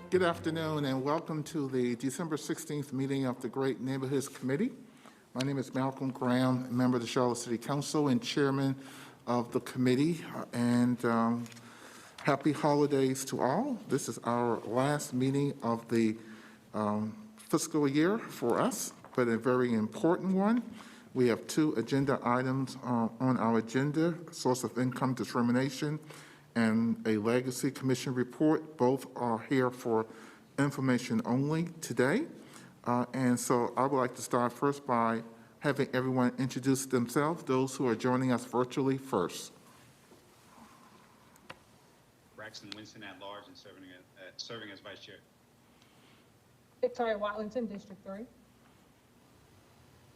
Good afternoon and welcome to the December 16th meeting of the Great Neighborhoods Committee. My name is Malcolm Graham, member of the Charlotte City Council and chairman of the committee. Happy holidays to all. This is our last meeting of the fiscal year for us, but a very important one. We have two agenda items on our agenda: source of income discrimination and a legacy commission report. Both are here for information only today. And so I would like to start first by having everyone introduce themselves, those who are joining us virtually first. Braxton Winston at large and serving as vice chair. Victoria Watlington, District 3.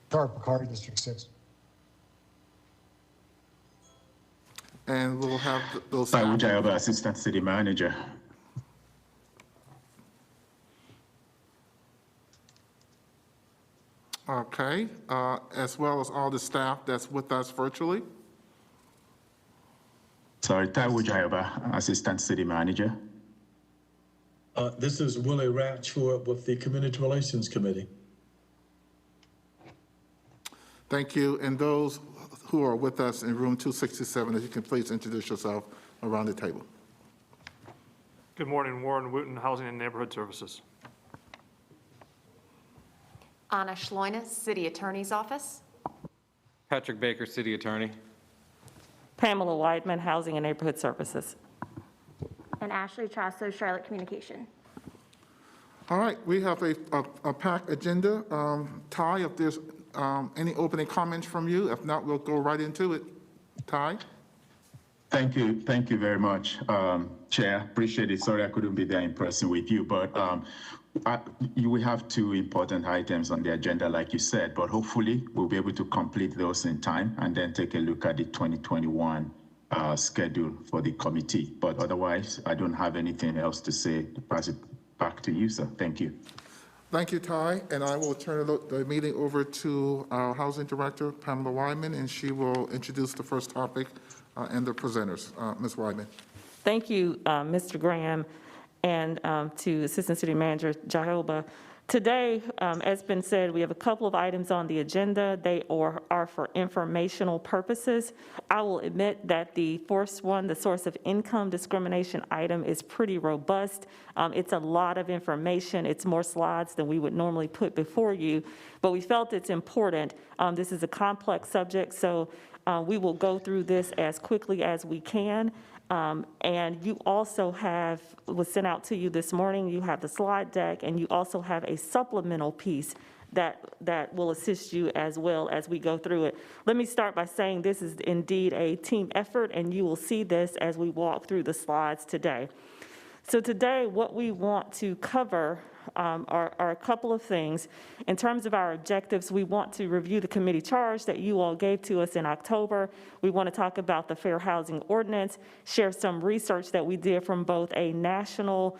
Tara Picard, District 6. And we'll have those. Taiwo Jayoba, Assistant City Manager. Okay, as well as all the staff that's with us virtually. Sorry, Taiwo Jayoba, Assistant City Manager. This is Willie Ratchford with the Community Relations Committee. Thank you. And those who are with us in room 267, if you can please introduce yourself around the table. Good morning, Warren Wooten, Housing and Neighborhood Services. Anna Schloiner, City Attorney's Office. Patrick Baker, City Attorney. Pamela Weidman, Housing and Neighborhood Services. And Ashley Trasso, Charlotte Communication. All right, we have a packed agenda. Ty, if there's any opening comments from you? If not, we'll go right into it. Ty? Thank you very much, Chair. Appreciate it. Sorry I couldn't be there in person with you, but we have two important items on the agenda, like you said, but hopefully we'll be able to complete those in time and then take a look at the 2021 schedule for the committee. But otherwise, I don't have anything else to say. Pass it back to you, sir. Thank you. Thank you, Ty, and I will turn the meeting over to our Housing Director, Pamela Weidman, and she will introduce the first topic and the presenters. Ms. Weidman. Thank you, Mr. Graham, and to Assistant City Manager Jayoba. Today, as been said, we have a couple of items on the agenda. They are for informational purposes. I will admit that the first one, the source of income discrimination item, is pretty robust. It's a lot of information. It's more slides than we would normally put before you, but we felt it's important. This is a complex subject, so we will go through this as quickly as we can. And you also have, was sent out to you this morning, you have the slide deck, and you also have a supplemental piece that will assist you as well as we go through it. Let me start by saying this is indeed a team effort, and you will see this as we walk through the slides today. So today, what we want to cover are a couple of things. In terms of our objectives, we want to review the committee charge that you all gave to us in October. We want to talk about the Fair Housing Ordinance, share some research that we did from both a national,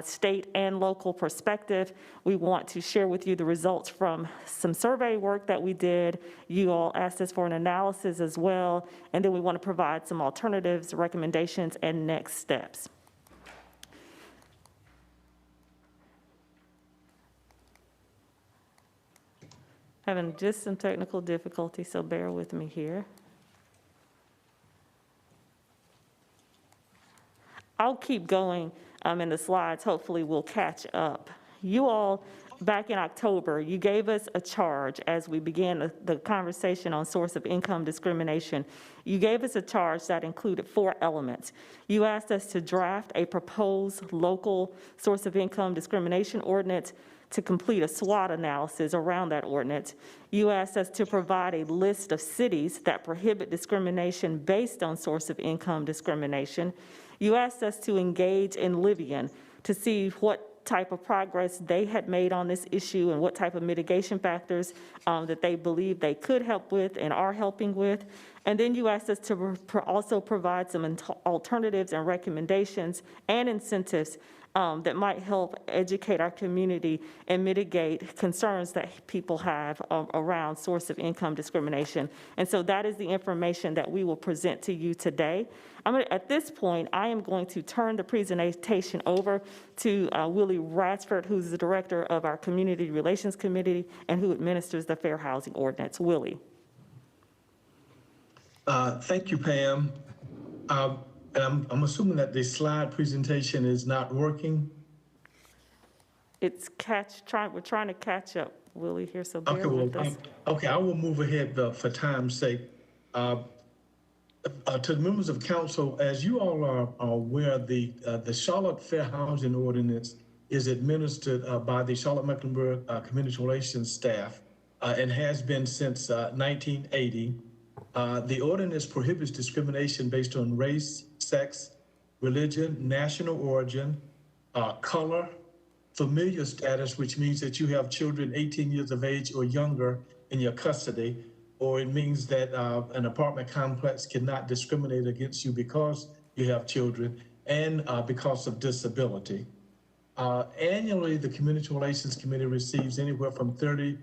state, and local perspective. We want to share with you the results from some survey work that we did. You all asked us for an analysis as well. And then we want to provide some alternatives, recommendations, and next steps. Having just some technical difficulty, so bear with me here. I'll keep going in the slides. Hopefully we'll catch up. You all, back in October, you gave us a charge as we began the conversation on source of income discrimination. You gave us a charge that included 4 elements. You asked us to draft a proposed local source of income discrimination ordinance, to complete a SWOT analysis around that ordinance. You asked us to provide a list of cities that prohibit discrimination based on source of income discrimination. You asked us to engage in Livian to see what type of progress they had made on this issue and what type of mitigation factors that they believe they could help with and are helping with. And then you asked us to also provide some alternatives and recommendations and incentives that might help educate our community and mitigate concerns that people have around source of income discrimination. And so that is the information that we will present to you today. At this point, I am going to turn the presentation over to Willie Ratsford, who's the director of our Community Relations Committee and who administers the Fair Housing Ordinance. Willie. Thank you, Pam. And I'm assuming that the slide presentation is not working. We're trying to catch up, Willie, here, so bear Okay, with us. okay, I will move ahead for time's sake. To the members of council, as you all are aware, the Charlotte Fair Housing Ordinance is administered by the Charlotte-Mecklenburg Community Relations staff and has been since 1980. The ordinance prohibits discrimination based on race, sex, religion, national origin, color, familial status, which means that you have children 18 years of age or younger in your custody, or it means that an apartment complex cannot discriminate against you because you have children, and because of disability. Annually, the Community Relations Committee receives anywhere from 30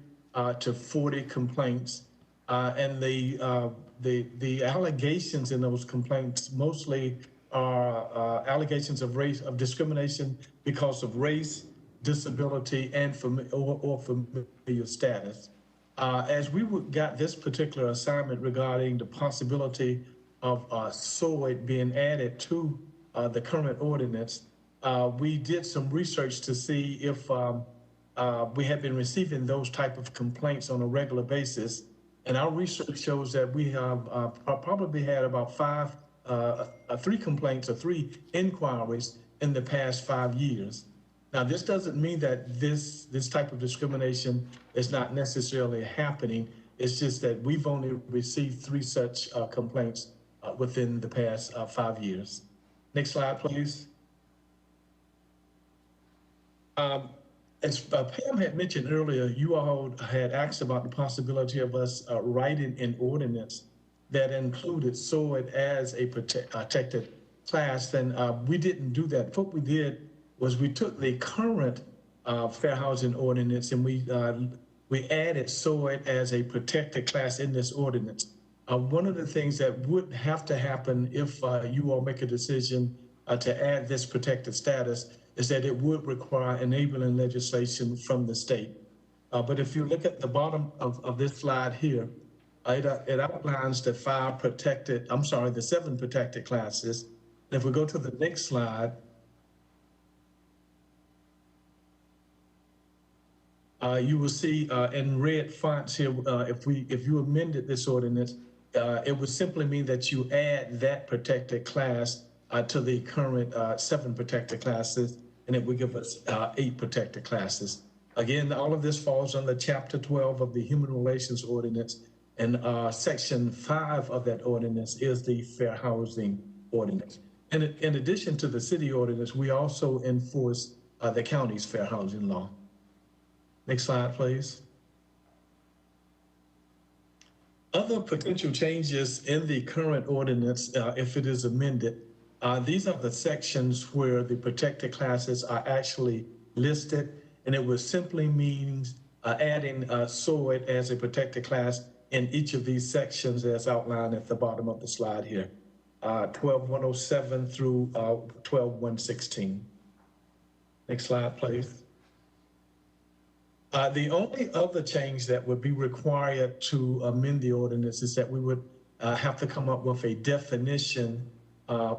to 40 complaints. And the allegations in those complaints mostly are allegations of discrimination because of race, disability, and familial status. As we got this particular assignment regarding the possibility of SOID being added to the current ordinance, we did some research to see if we had been receiving those type of complaints on a regular basis. And our research shows that we have probably had about three complaints or 3 inquiries in the past 5 years. Now, this doesn't mean that this type of discrimination is not necessarily happening. It's just that we've only received 3 such complaints within the past 5 years. Next slide, please. As Pam had mentioned earlier, you all had asked about the possibility of us writing an ordinance that included SOID as a protected class, and we didn't do that. What we did was we took the current Fair Housing Ordinance and we added SOID as a protected class in this ordinance. One of the things that would have to happen if you all make a decision to add this protected status is that it would require enabling legislation from the state. But if you look at the bottom of this slide here, it outlines the 7 protected classes. And if we go to the next slide, you will see in red fonts here, if you amended this ordinance, it would simply mean that you add that protected class to the current 7 protected classes, and it would give us 8 protected classes. Again, all of this falls under Chapter 12 of the Human Relations Ordinance, and Section 5 of that ordinance is the Fair Housing Ordinance. And in addition to the city ordinance, we also enforce the county's fair housing law. Next slide, please. Other potential changes in the current ordinance, if it is amended, these are the sections where the protected classes are actually listed, and it would simply mean adding SOID as a protected class in each of these sections as outlined at the bottom of the slide here, 12-107 through 12-116. Next slide, please. The only other change that would be required to amend the ordinance is that we would have to come up with a definition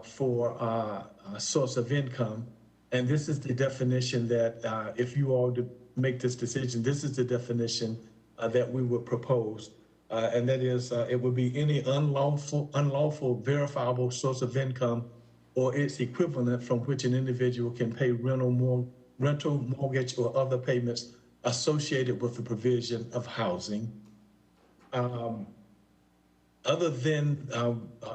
for a source of income. And this is the definition that if you all make this decision, this is the definition that we would propose. And that is, it would be any unlawful verifiable source of income or its equivalent from which an individual can pay rental, mortgage, or other payments associated with the provision of housing. Other than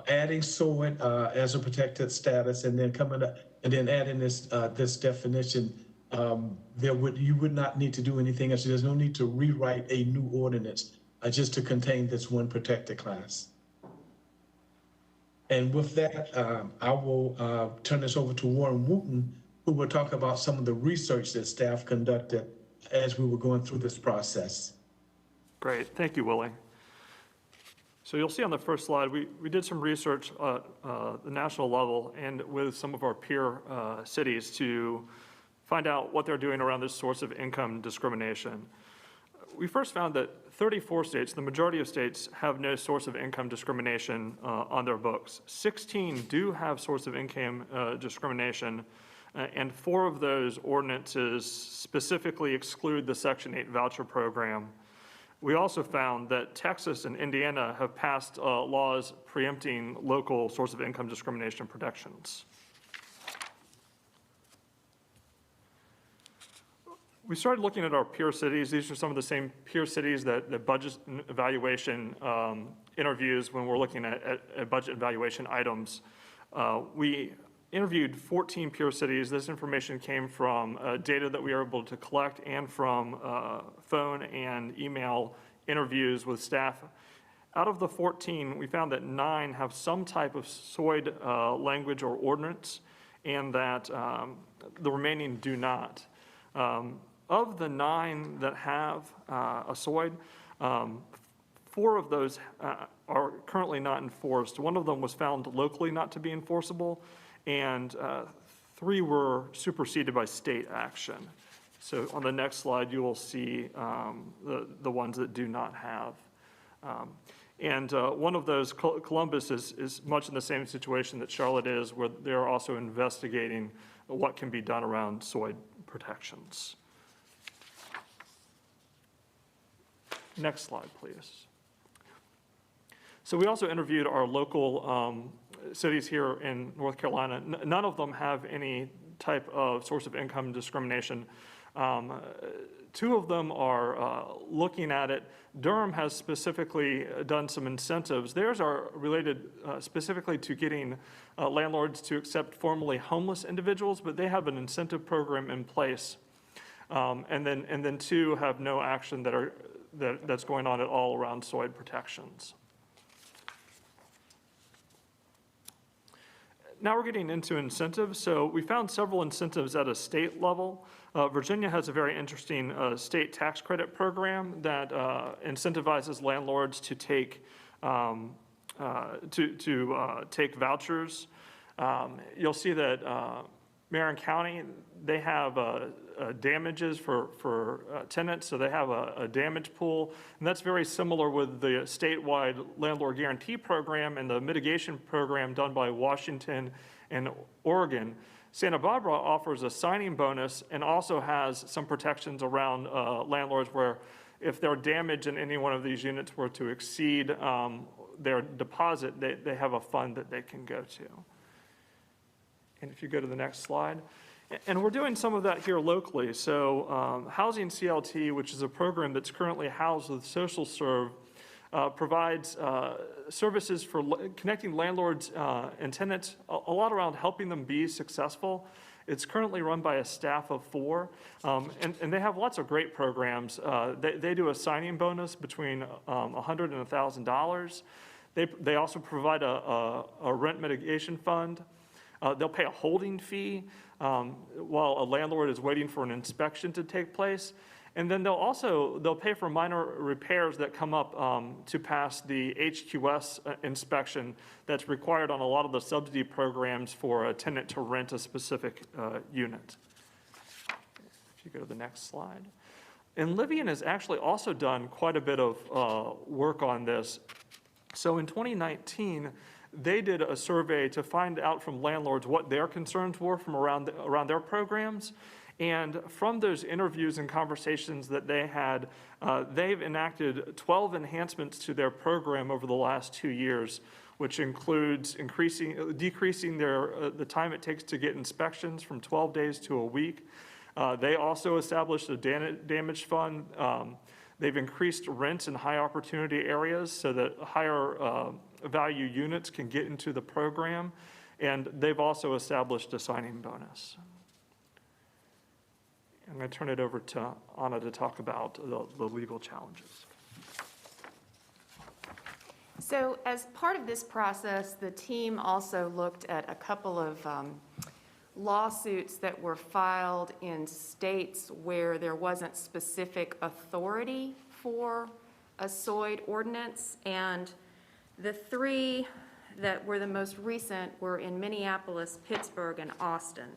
adding SOID as a protected status and then adding this definition, you would not need to do anything else. There's no need to rewrite a new ordinance just to contain this one protected class. And with that, I will turn this over to Warren Wooten, who will talk about some of the research that staff conducted as we were going through this process. Great, thank you, Willie. So you'll see on the first slide, we did some research at the national level and with some of our peer cities to find out what they're doing around this source of income discrimination. We first found that 34 states, the majority of states, have no source of income discrimination on their books. 16 do have source of income discrimination, and 4 of those ordinances specifically exclude the Section 8 voucher program. We also found that Texas and Indiana have passed laws preempting local source of income discrimination protections. We started looking at our peer cities. These are some of the same peer cities that budget evaluation interviews when we're looking at budget evaluation items. We interviewed 14 peer cities. This information came from data that we were able to collect and from phone and email interviews with staff. Out of the 14, we found that 9 have some type of SOID language or ordinance, and that the remaining do not. Of the 9 that have a SOID, 4 of those are currently not enforced. 1 of them was found locally not to be enforceable, and 3 were superseded by state action. So on the next slide, you will see the ones that do not have. And one of those, Columbus, is much in the same situation that Charlotte is, where they're also investigating what can be done around SOID protections. Next slide, please. So we also interviewed our local cities here in North Carolina. None of them have any type of source of income discrimination. 2 of them are looking at it. Durham has specifically done some incentives. Theirs are related specifically to getting landlords to accept formerly homeless individuals, but they have an incentive program in place. And then 2 have no action that's going on at all around SOID protections. Now we're getting into incentives. So we found several incentives at a state level. Virginia has a very interesting state tax credit program that incentivizes landlords to take take vouchers. You'll see that Marion County, they have damages for tenants, so they have a damage pool, and that's very similar with the statewide landlord guarantee program and the mitigation program done by Washington and Oregon. Santa Barbara offers a signing bonus and also has some protections around landlords where if their damage in any one of these units were to exceed their deposit, they have a fund that they can go to. And if you go to the next slide. And we're doing some of that here locally. So Housing CLT, which is a program that's currently housed with SocialServe, provides services for connecting landlords and tenants, a lot around helping them be successful. It's currently run by a staff of 4, and they have lots of great programs. They do a signing bonus between $100 and $1,000. They also provide a rent mitigation fund. They'll pay a holding fee while a landlord is waiting for an inspection to take place. And then they'll pay for minor repairs that come up to pass the HQS inspection that's required on a lot of the subsidy programs for a tenant to rent a specific unit. If you go to the next slide. And Livian has actually also done quite a bit of work on this. So in 2019, they did a survey to find out from landlords what their concerns were from around their programs. And from those interviews and conversations that they had, they've enacted 12 enhancements to their program over the last 2 years, which includes decreasing the time it takes to get inspections from 12 days to a week. They also established a damage fund. They've increased rents in high opportunity areas so that higher value units can get into the program. And they've also established a signing bonus. I'm going to turn it over to Anna to talk about the legal challenges. So as part of this process, the team also looked at a couple of lawsuits that were filed in states where there wasn't specific authority for a SOID ordinance, and the three that were the most recent were in Minneapolis, Pittsburgh, and Austin.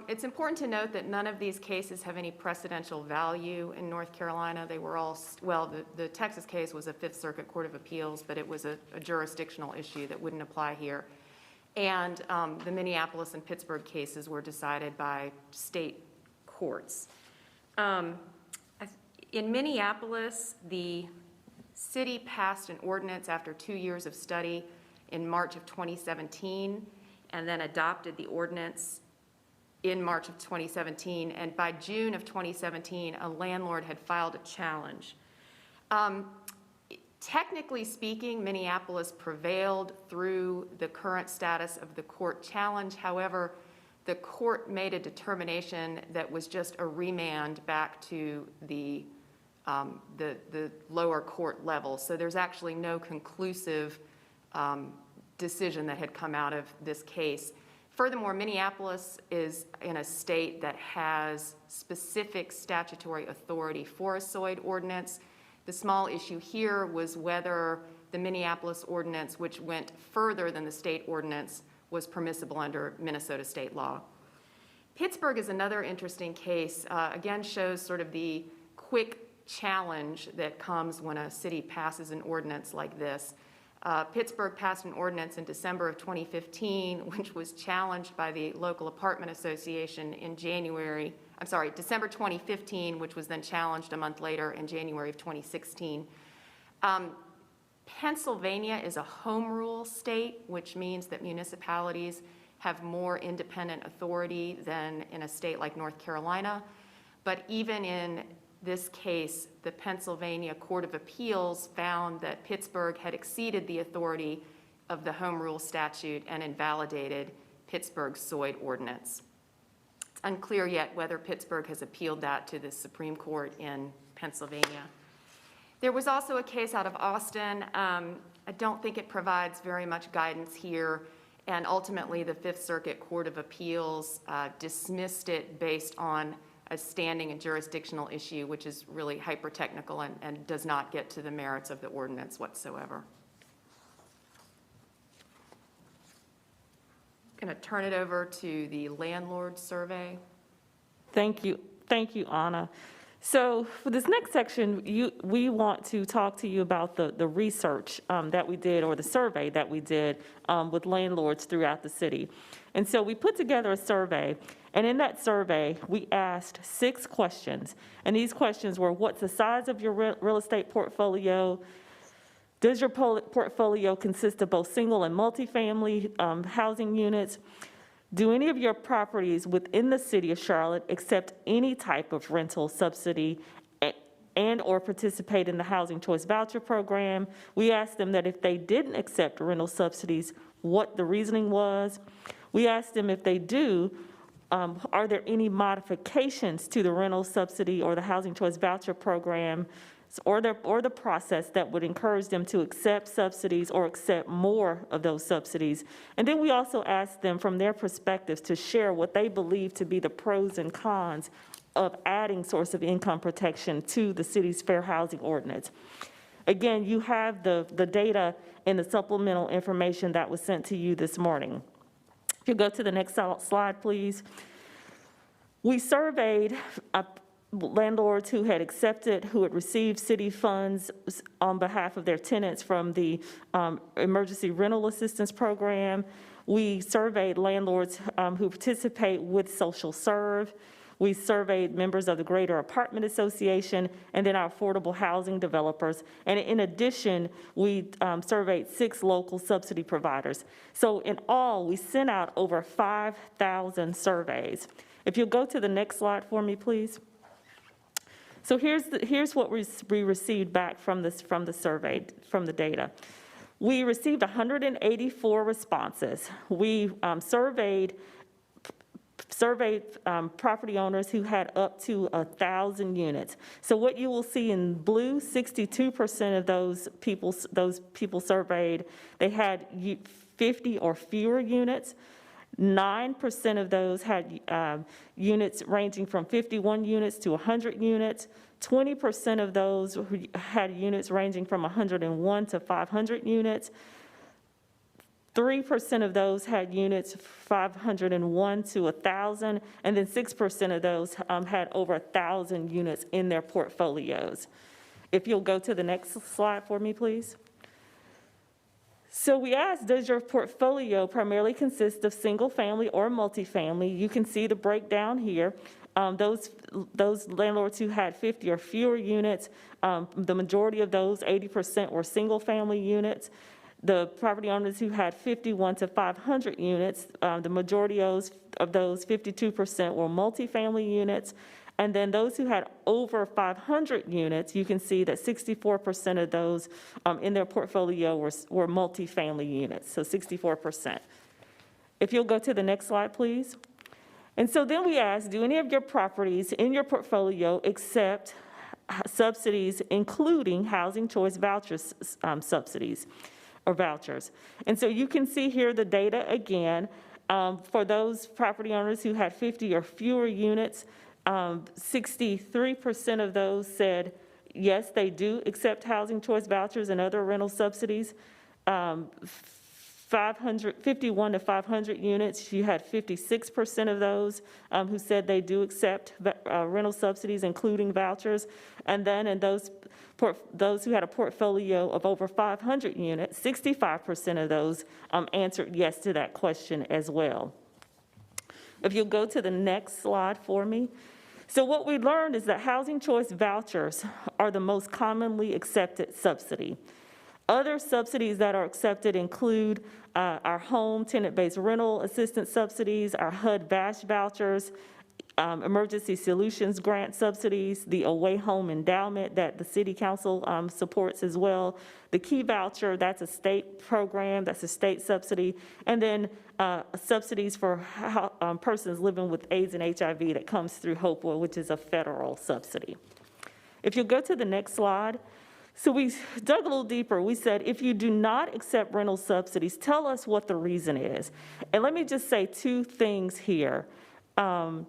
It's important to note that none of these cases have any precedential value in North Carolina. They were all, well, the Texas case was a Fifth Circuit Court of Appeals, but it was a jurisdictional issue that wouldn't apply here. And the Minneapolis and Pittsburgh cases were decided by state courts. In Minneapolis, the city passed an ordinance after 2 years of study in March of 2017, and then adopted the ordinance in March of 2017, and by June of 2017, a landlord had filed a challenge. Technically speaking, Minneapolis prevailed through the current status of the court challenge. However, the court made a determination that was just a remand back to the lower court level. So there's actually no conclusive decision that had come out of this case. Furthermore, Minneapolis is in a state that has specific statutory authority for a SOID ordinance. The small issue here was whether the Minneapolis ordinance, which went further than the state ordinance, was permissible under Minnesota state law. Pittsburgh is another interesting case, again shows sort of the quick challenge that comes when a city passes an ordinance like this. Pittsburgh passed an ordinance in December of 2015, which was challenged by the local apartment association in December 2015, which was then challenged a month later in January of 2016. Pennsylvania is a home rule state, which means that municipalities have more independent authority than in a state like North Carolina. But even in this case, the Pennsylvania Court of Appeals found that Pittsburgh had exceeded the authority of the home rule statute and invalidated Pittsburgh's SOID ordinance. It's unclear yet whether Pittsburgh has appealed that to the Supreme Court in Pennsylvania. There was also a case out of Austin. I don't think it provides very much guidance here, and ultimately the Fifth Circuit Court of Appeals dismissed it based on a standing and jurisdictional issue, which is really hyper-technical and does not get to the merits of the ordinance whatsoever. I'm going to turn it over to the landlord survey. Thank you, Anna. So for this next section, we want to talk to you about the research that we did, or the survey that we did with landlords throughout the city. And so we put together a survey, and in that survey, we asked 6 questions. And these questions were: what's the size of your real estate portfolio? Does your portfolio consist of both single and multifamily housing units? Do any of your properties within the city of Charlotte accept any type of rental subsidy and or participate in the Housing Choice Voucher Program? We asked them that if they didn't accept rental subsidies, what the reasoning was. We asked them if they do, are there any modifications to the rental subsidy or the Housing Choice Voucher Program or the process that would encourage them to accept subsidies or accept more of those subsidies. And then we also asked them from their perspectives to share what they believe to be the pros and cons of adding source of income protection to the city's fair housing ordinance. Again, you have the data in the supplemental information that was sent to you this morning. If you go to the next slide, please. We surveyed landlords who had received city funds on behalf of their tenants from the Emergency Rental Assistance Program. We surveyed landlords who participate with Social Serve. We surveyed members of the Greater Apartment Association and then our affordable housing developers. And in addition, we surveyed 6 local subsidy providers. So in all, we sent out over 5,000 surveys. If you'll go to the next slide for me, please. So here's what we received back from the survey, from the data. We received 184 responses. We surveyed property owners who had up to 1,000 units. So what you will see in blue, 62% of those people surveyed, they had 50 or fewer units. 9% of those had units ranging from 51 units to 100 units. 20% of those had units ranging from 101 to 500 units. 3% of those had units 501 to 1,000, and then 6% of those had over 1,000 units in their portfolios. If you'll go to the next slide for me, please. So we asked, does your portfolio primarily consist of single-family or multifamily? You can see the breakdown here. Those landlords who had 50 or fewer units, the majority of those, 80%, were single-family units. The property owners who had 51 to 500 units, the majority of those, 52%, were multifamily units. And then those who had over 500 units, you can see that 64% of those in their portfolio were multifamily units, so 64%. If you'll go to the next slide, please. And so then we asked, do any of your properties in your portfolio accept subsidies, including housing choice vouchers subsidies or vouchers? And so you can see here the data again. For those property owners who had 50 or fewer units, 63% of those said, yes, they do accept housing choice vouchers and other rental subsidies. 51 to 500 units, you had 56% of those who said they do accept rental subsidies, including vouchers. And then in those who had a portfolio of over 500 units, 65% of those answered yes to that question as well. If you'll go to the next slide for me. So what we learned is that housing choice vouchers are the most commonly accepted subsidy. Other subsidies that are accepted include our home tenant-based rental assistance subsidies, our HUD-VASH vouchers, emergency solutions grant subsidies, the Away Home Endowment that the City Council supports as well, the Key Voucher, that's a state program, that's a state subsidy, and then subsidies for persons living with AIDS and HIV that comes through HOPWA, which is a federal subsidy. If you go to the next slide. So we dug a little deeper. We said, if you do not accept rental subsidies, tell us what the reason is. And let me just say two things here. The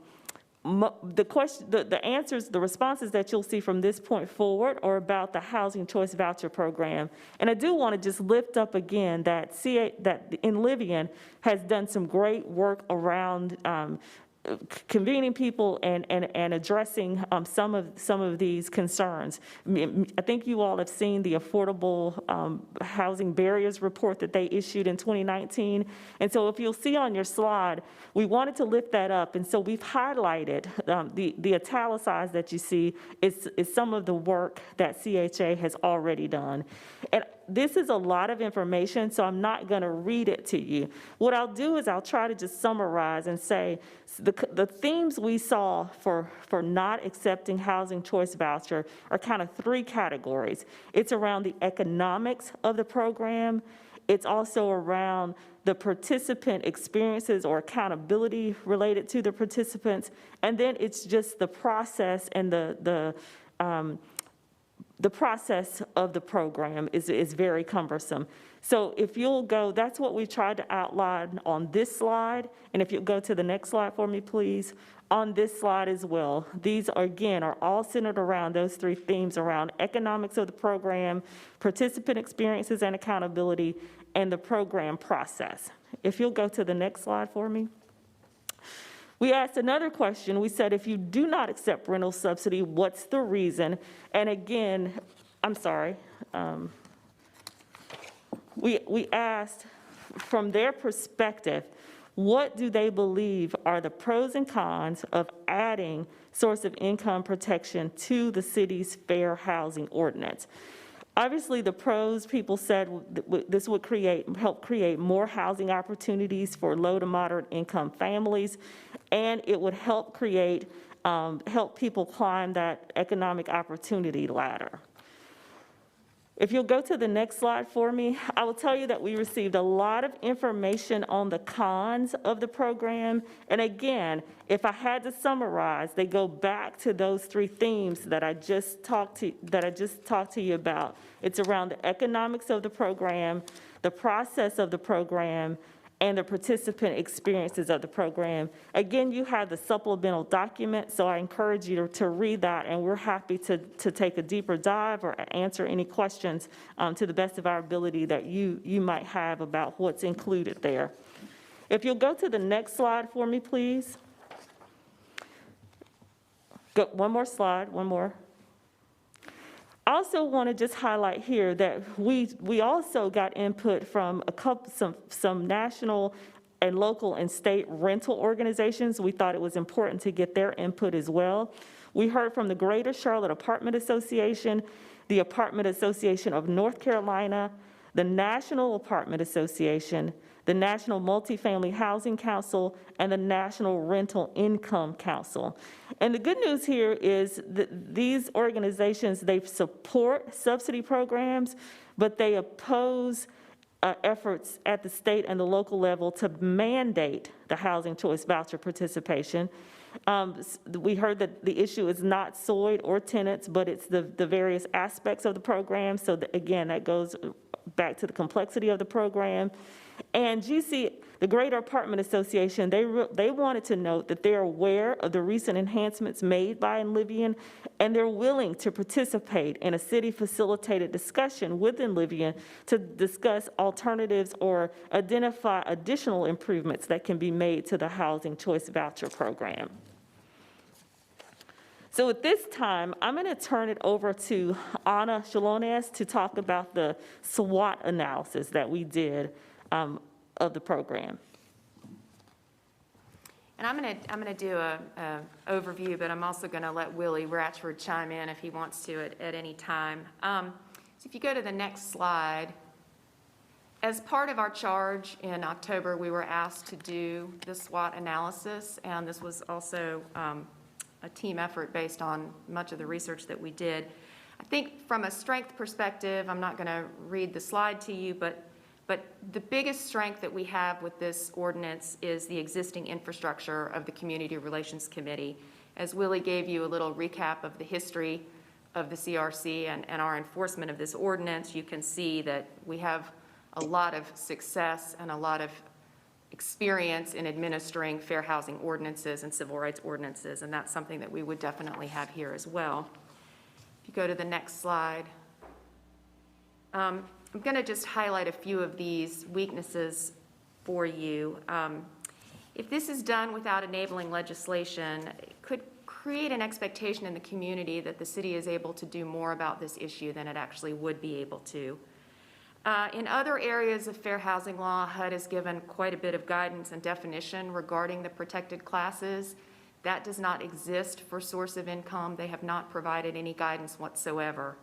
answers, the responses that you'll see from this point forward are about the Housing Choice Voucher Program. And I do want to just lift up again that Enlivian has done some great work around convening people and addressing some of these concerns. I think you all have seen the Affordable Housing Barriers Report that they issued in 2019. And so if you'll see on your slide, we wanted to lift that up. And so we've highlighted the italicized that you see is some of the work that CHA has already done. And this is a lot of information, so I'm not going to read it to you. What I'll do is I'll try to just summarize and say the themes we saw for not accepting housing choice voucher are kind of three categories. It's around the economics of the program. It's also around the participant experiences or accountability related to the participants. And then it's just the process and the process of the program is very cumbersome. So if you'll go, that's what we tried to outline on this slide. And if you'll go to the next slide for me, please, on this slide as well. These, again, are all centered around those three themes around economics of the program, participant experiences and accountability, and the program process. If you'll go to the next slide for me. We asked another question. We said, if you do not accept rental subsidy, what's the reason? And again, I'm sorry. We asked, from their perspective, what do they believe are the pros and cons of adding source of income protection to the city's fair housing ordinance? Obviously, the pros, people said this would help create more housing opportunities for low to moderate income families, and it would help help people climb that economic opportunity ladder. If you'll go to the next slide for me, I will tell you that we received a lot of information on the cons of the program. And again, if I had to summarize, they go back to those three themes that I just talked to you about. It's around the economics of the program, the process of the program, and the participant experiences of the program. Again, you have the supplemental document, so I encourage you to read that, and we're happy to take a deeper dive or answer any questions to the best of our ability that you might have about what's included there. If you'll go to the next slide for me, please. Go, one more slide, one more. I also want to just highlight here that we also got input from some national and local and state rental organizations. We thought it was important to get their input as well. We heard from the Greater Charlotte Apartment Association, the Apartment Association of North Carolina, the National Apartment Association, the National Multifamily Housing Council, and the National Rental Income Council. And the good news here is that these organizations, they support subsidy programs, but they oppose efforts at the state and the local level to mandate the housing choice voucher participation. We heard that the issue is not SOID or tenants, but it's the various aspects of the program. So again, that goes back to the complexity of the program. And GC, the Greater Apartment Association, they wanted to note that they're aware of the recent enhancements made by Enlivian, and they're willing to participate in a city-facilitated discussion with Enlivian to discuss alternatives or identify additional improvements that can be made to the Housing Choice Voucher program. So at this time, I'm going to turn it over to Ana Shalones to talk about the SWOT analysis that we did of the program. And I'm gonna do a overview, but I'm also gonna let Willie Ratchford chime in if he wants to at any time. So if you go to the next slide, as part of our charge in October, we were asked to do the SWOT analysis, and this was also a team effort based on much of the research that we did. I think from a strength perspective, I'm not gonna read the slide to you, but the biggest strength that we have with this ordinance is the existing infrastructure of the Community Relations Committee. As Willie gave you a little recap of the history of the CRC and our enforcement of this ordinance, you can see that we have a lot of success and a lot of experience in administering fair housing ordinances and civil rights ordinances, and that's something that we would definitely have here as well. If you go to the next slide. I'm going to just highlight a few of these weaknesses for you. If this is done without enabling legislation, it could create an expectation in the community that the city is able to do more about this issue than it actually would be able to. In other areas of fair housing law, HUD has given quite a bit of guidance and definition regarding the protected classes. That does not exist for source of income. They have not provided any guidance whatsoever.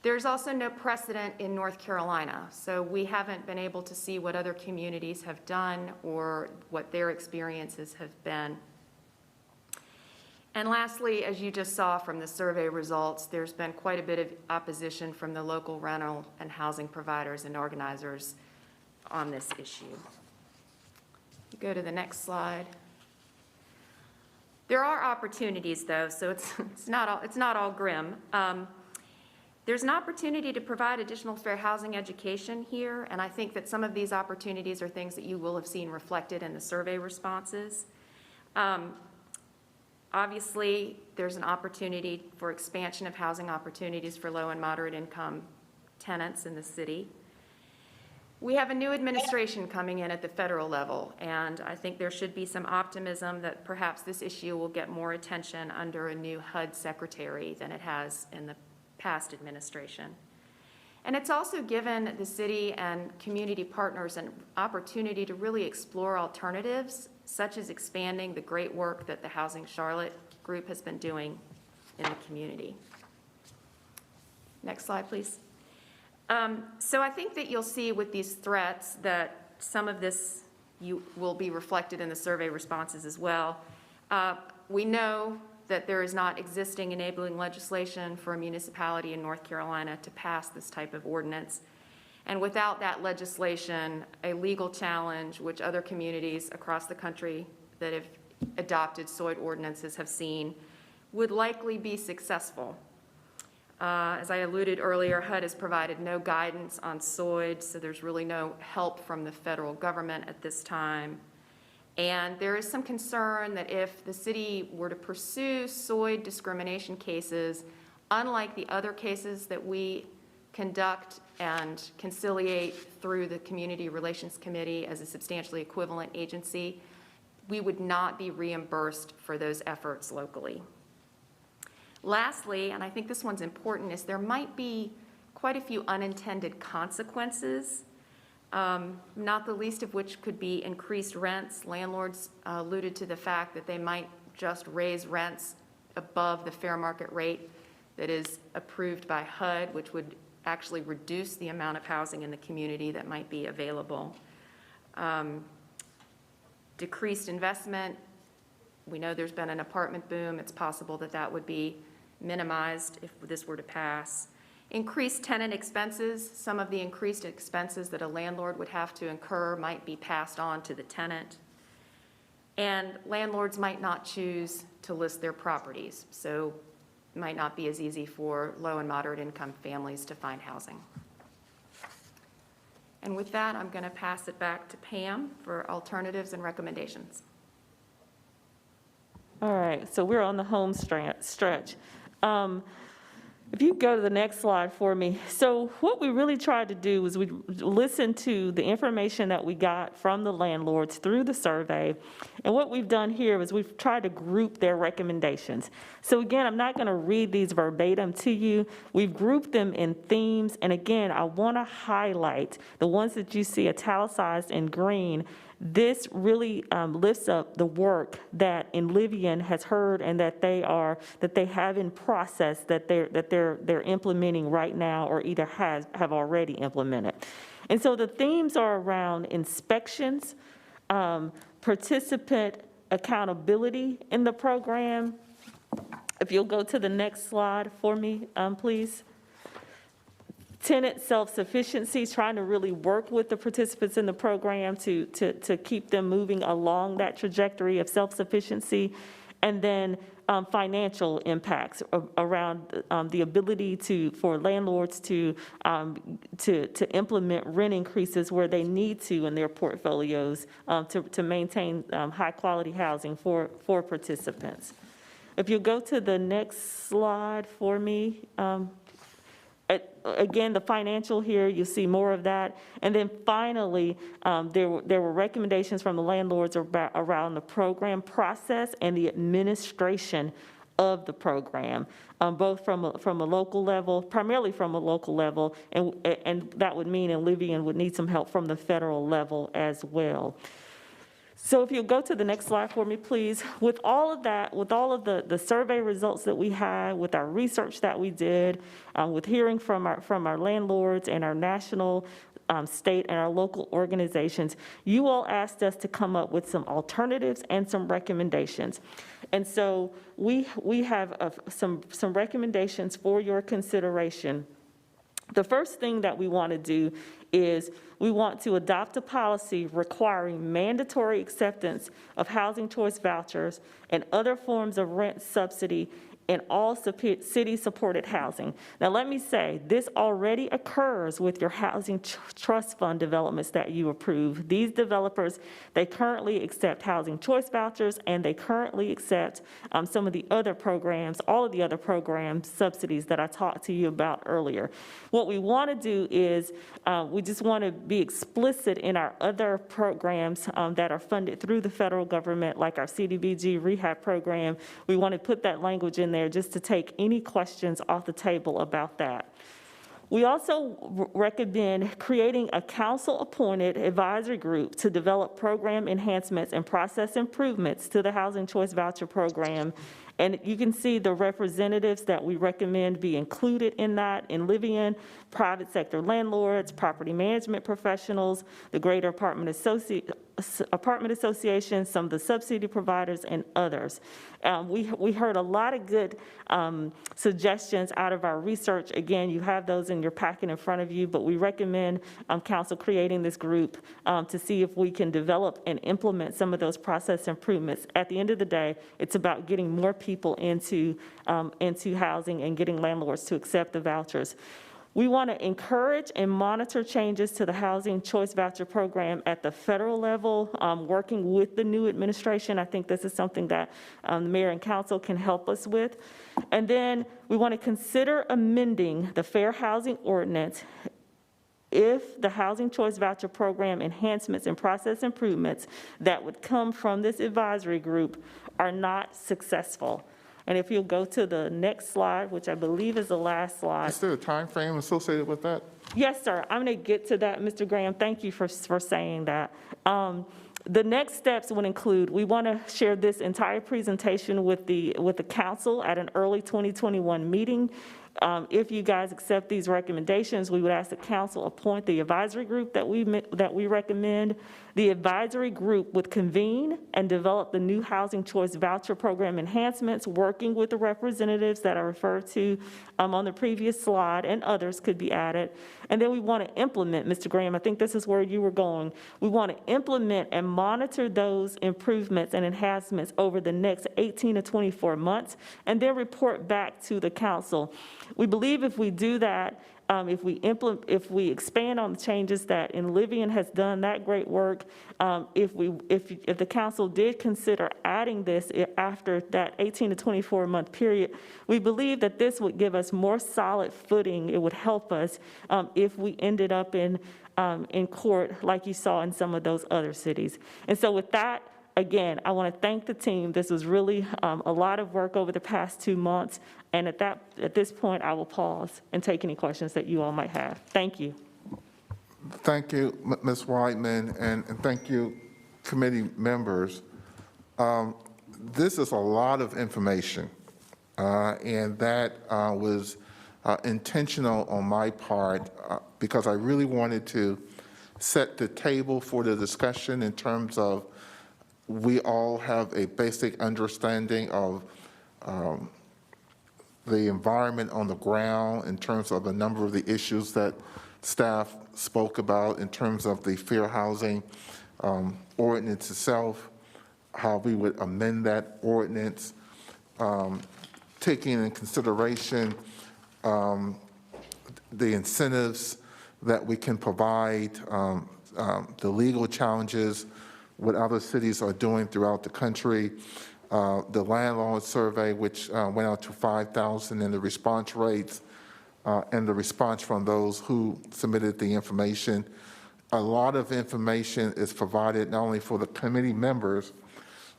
There's also no precedent in North Carolina, so we haven't been able to see what other communities have done or what their experiences have been. And lastly, as you just saw from the survey results, there's been quite a bit of opposition from the local rental and housing providers and organizers on this issue. You go to the next slide. There are opportunities, though, so it's not all grim. There's an opportunity to provide additional fair housing education here, and I think that some of these opportunities are things that you will have seen reflected in the survey responses. Obviously, there's an opportunity for expansion of housing opportunities for low and moderate income tenants in the city. We have a new administration coming in at the federal level, and I think there should be some optimism that perhaps this issue will get more attention under a new HUD secretary than it has in the past administration. And it's also given the city and community partners an opportunity to really explore alternatives, such as expanding the great work that the Housing Charlotte group has been doing in the community. Next slide, please. So I think that you'll see with these threats that some of this will be reflected in the survey responses as well. We know that there is not existing enabling legislation for a municipality in North Carolina to pass this type of ordinance. And without that legislation, a legal challenge, which other communities across the country that have adopted SOID ordinances have seen, would likely be successful. As I alluded earlier, HUD has provided no guidance on SOID, so there's really no help from the federal government at this time. And there is some concern that if the city were to pursue SOID discrimination cases, unlike the other cases that we conduct and conciliate through the Community Relations Committee as a substantially equivalent agency, we would not be reimbursed for those efforts locally. Lastly, and I think this one's important, is there might be quite a few unintended consequences, not the least of which could be increased rents. Landlords alluded to the fact that they might just raise rents above the fair market rate that is approved by HUD, which would actually reduce the amount of housing in the community that might be available. Decreased investment. We know there's been an apartment boom. It's possible that that would be minimized if this were to pass. Increased tenant expenses. Some of the increased expenses that a landlord would have to incur might be passed on to the tenant. And landlords might not choose to list their properties, so it might not be as easy for low and moderate income families to find housing. And with that, I'm going to pass it back to Pam for alternatives and recommendations. All right, so we're on the home stretch. If you go to the next slide for me. So what we really tried to do was we listened to the information that we got from the landlords through the survey. And what we've done here is we've tried to group their recommendations. So again, I'm not going to read these verbatim to you. We've grouped them in themes. And again, I want to highlight the ones that you see italicized in green. This really lifts up the work that Enlivian has heard and that they have in process that they're implementing right now or either have already implemented. And so the themes are around inspections, participant accountability in the program. If you'll go to the next slide for me, please. Tenant self-sufficiency, trying to really work with the participants in the program to keep them moving along that trajectory of self-sufficiency. And then financial impacts around the ability for landlords to implement rent increases where they need to in their portfolios to maintain high-quality housing for participants. If you go to the next slide for me, again, the financial here, you see more of that. And then finally, there were recommendations from the landlords around the program process and the administration of the program, both from a local level, primarily from a local level, and that would mean Enlivian would need some help from the federal level as well. So if you'll go to the next slide for me, please. With all of that, with all of the survey results that we had, with our research that we did, with hearing from our landlords and our national, state, and our local organizations, you all asked us to come up with some alternatives and some recommendations. And so we have some recommendations for your consideration. The first thing that we want to do is we want to adopt a policy requiring mandatory acceptance of housing choice vouchers and other forms of rent subsidy in all city-supported housing. Now, let me say, this already occurs with your housing trust fund developments that you approve. These developers, they currently accept housing choice vouchers, and they currently accept some of the other programs, all of the other program subsidies that I talked to you about earlier. What we want to do is we just want to be explicit in our other programs that are funded through the federal government, like our CDBG rehab program. We want to put that language in there just to take any questions off the table about that. We also recommend creating a council-appointed advisory group to develop program enhancements and process improvements to the Housing Choice Voucher Program. And you can see the representatives that we recommend be included in that: Enlivian, private sector landlords, property management professionals, the Greater Apartment apartment associations, some of the subsidy providers, and others. We heard a lot of good suggestions out of our research. Again, you have those in your packet in front of you, but we recommend council creating this group to see if we can develop and implement some of those process improvements. At the end of the day, it's about getting more people into housing and getting landlords to accept the vouchers. We want to encourage and monitor changes to the Housing Choice Voucher Program at the federal level, working with the new administration. I think this is something that the mayor and council can help us with. And then we want to consider amending the Fair Housing Ordinance if the Housing Choice Voucher Program enhancements and process improvements that would come from this advisory group are not successful. And if you'll go to the next slide, which I believe is the last slide. Is there a time frame associated with that? Yes, sir. I'm going to get to that, Mr. Graham. Thank you for saying that. The next steps would include, we want to share this entire presentation with the council at an early 2021 meeting. If you guys accept these recommendations, we would ask the council appoint the advisory group that we recommend. The advisory group would convene and develop the new Housing Choice Voucher Program enhancements, working with the representatives that I referred to on the previous slide, and others could be added. And then we want to implement, Mr. Graham, I think this is where you were going. We want to implement and monitor those improvements and enhancements over the next 18 to 24 months, and then report back to the council. We believe if we do that, if we expand on the changes that Enlivian has done that great work, if the council did consider adding this after that 18 to 24 month period, we believe that this would give us more solid footing. It would help us if we ended up in court like you saw in some of those other cities. And so with that, again, I want to thank the team. This was really a lot of work over the past 2 months. And at this point, I will pause and take any questions that you all might have. Thank you. Thank you, Ms. Whiteman, and thank you, committee members. This is a lot of information, and that was intentional on my part because I really wanted to set the table for the discussion in terms of we all have a basic understanding of the environment on the ground in terms of a number of the issues that staff spoke about in terms of the fair housing ordinance itself, how we would amend that ordinance, taking in consideration the incentives that we can provide, the legal challenges, what other cities are doing throughout the country, the landlord survey, which went out to 5,000, and the response rates and the response from those who submitted the information. A lot of information is provided not only for the committee members,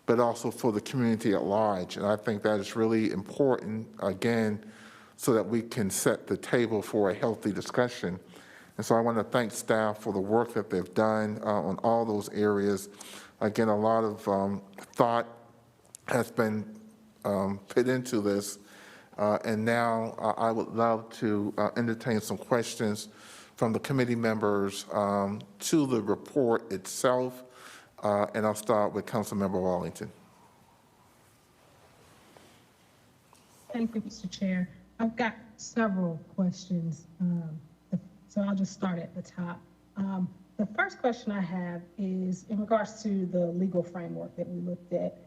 but also for the community at large. And I think that is really important, again, so that we can set the table for a healthy discussion. And so I want to thank staff for the work that they've done on all those areas. Again, a lot of thought has been put into this. And now I would love to entertain some questions from the committee members to the report itself. And I'll start with Councilmember Wallington. Thank you, Mr. Chair. I've got several questions, so I'll just start at the top. The first question I have is in regards to the legal framework that we looked at.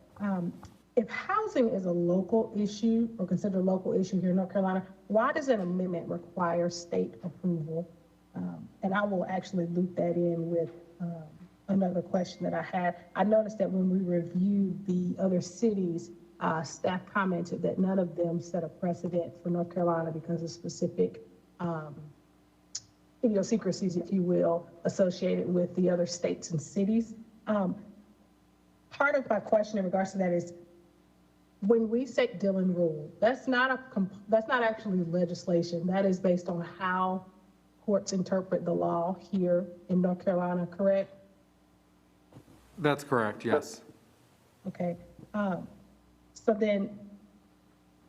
If housing is a local issue or considered a local issue here in North Carolina, why does an amendment require state approval? And I will actually loop that in with another question that I had. I noticed that when we reviewed the other cities, staff commented that none of them set a precedent for North Carolina because of specific idiosyncrasies, if you will, associated with the other states and cities. Part of my question in regards to that is, when we say Dillon rule, that's not actually legislation. That is based on how courts interpret the law here in North Carolina, correct? That's correct, yes. Okay. So then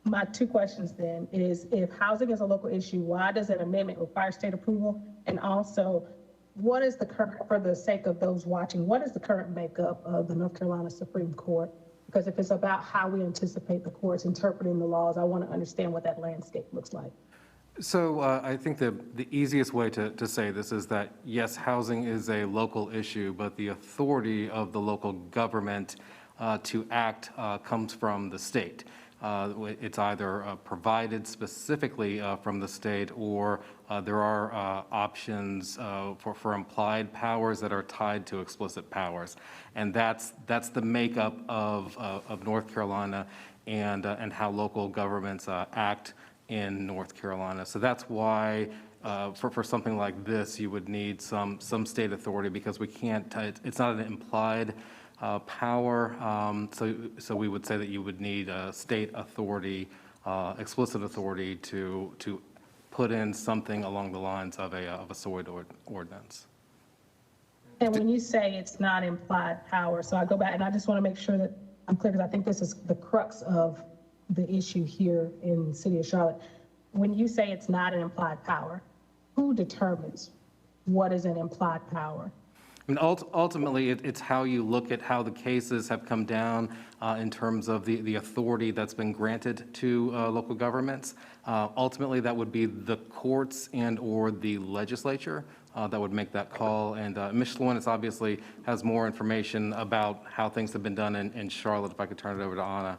my two questions then is, if housing is a local issue, why does an amendment require state approval? And also, what is the current, for the sake of those watching, what is the current makeup of the North Carolina Supreme Court? Because if it's about how we anticipate the courts interpreting the laws, I want to understand what that landscape looks like. So I think the easiest way to say this is that, yes, housing is a local issue, but the authority of the local government to act comes from the state. It's either provided specifically from the state, or there are options for implied powers that are tied to explicit powers. And that's the makeup of North Carolina and how local governments act in North Carolina. So that's why for something like this, you would need some state authority, because we can't, it's not an implied power. So we would say that you would need state authority, explicit authority to put in something along the lines of a SOID ordinance. And when you say it's not implied power, so I go back and I just want to make sure that I'm clear, because I think this is the crux of the issue here in the city of Charlotte. When you say it's not an implied power, who determines what is an implied power? I mean, ultimately, it's how you look at how the cases have come down in terms of the authority that's been granted to local governments. Ultimately, that would be the courts and/or the legislature that would make that call. And Ms. Schluenis obviously has more information about how things have been done in Charlotte. If I could turn it over to Anna.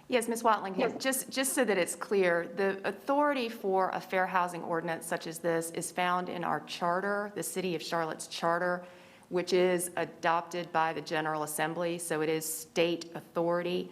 Yes, Ms. Watling, just so that it's clear, the authority for a fair housing ordinance such as this is found in our charter, the City of Charlotte's charter, which is adopted by the General Assembly, so it is state authority.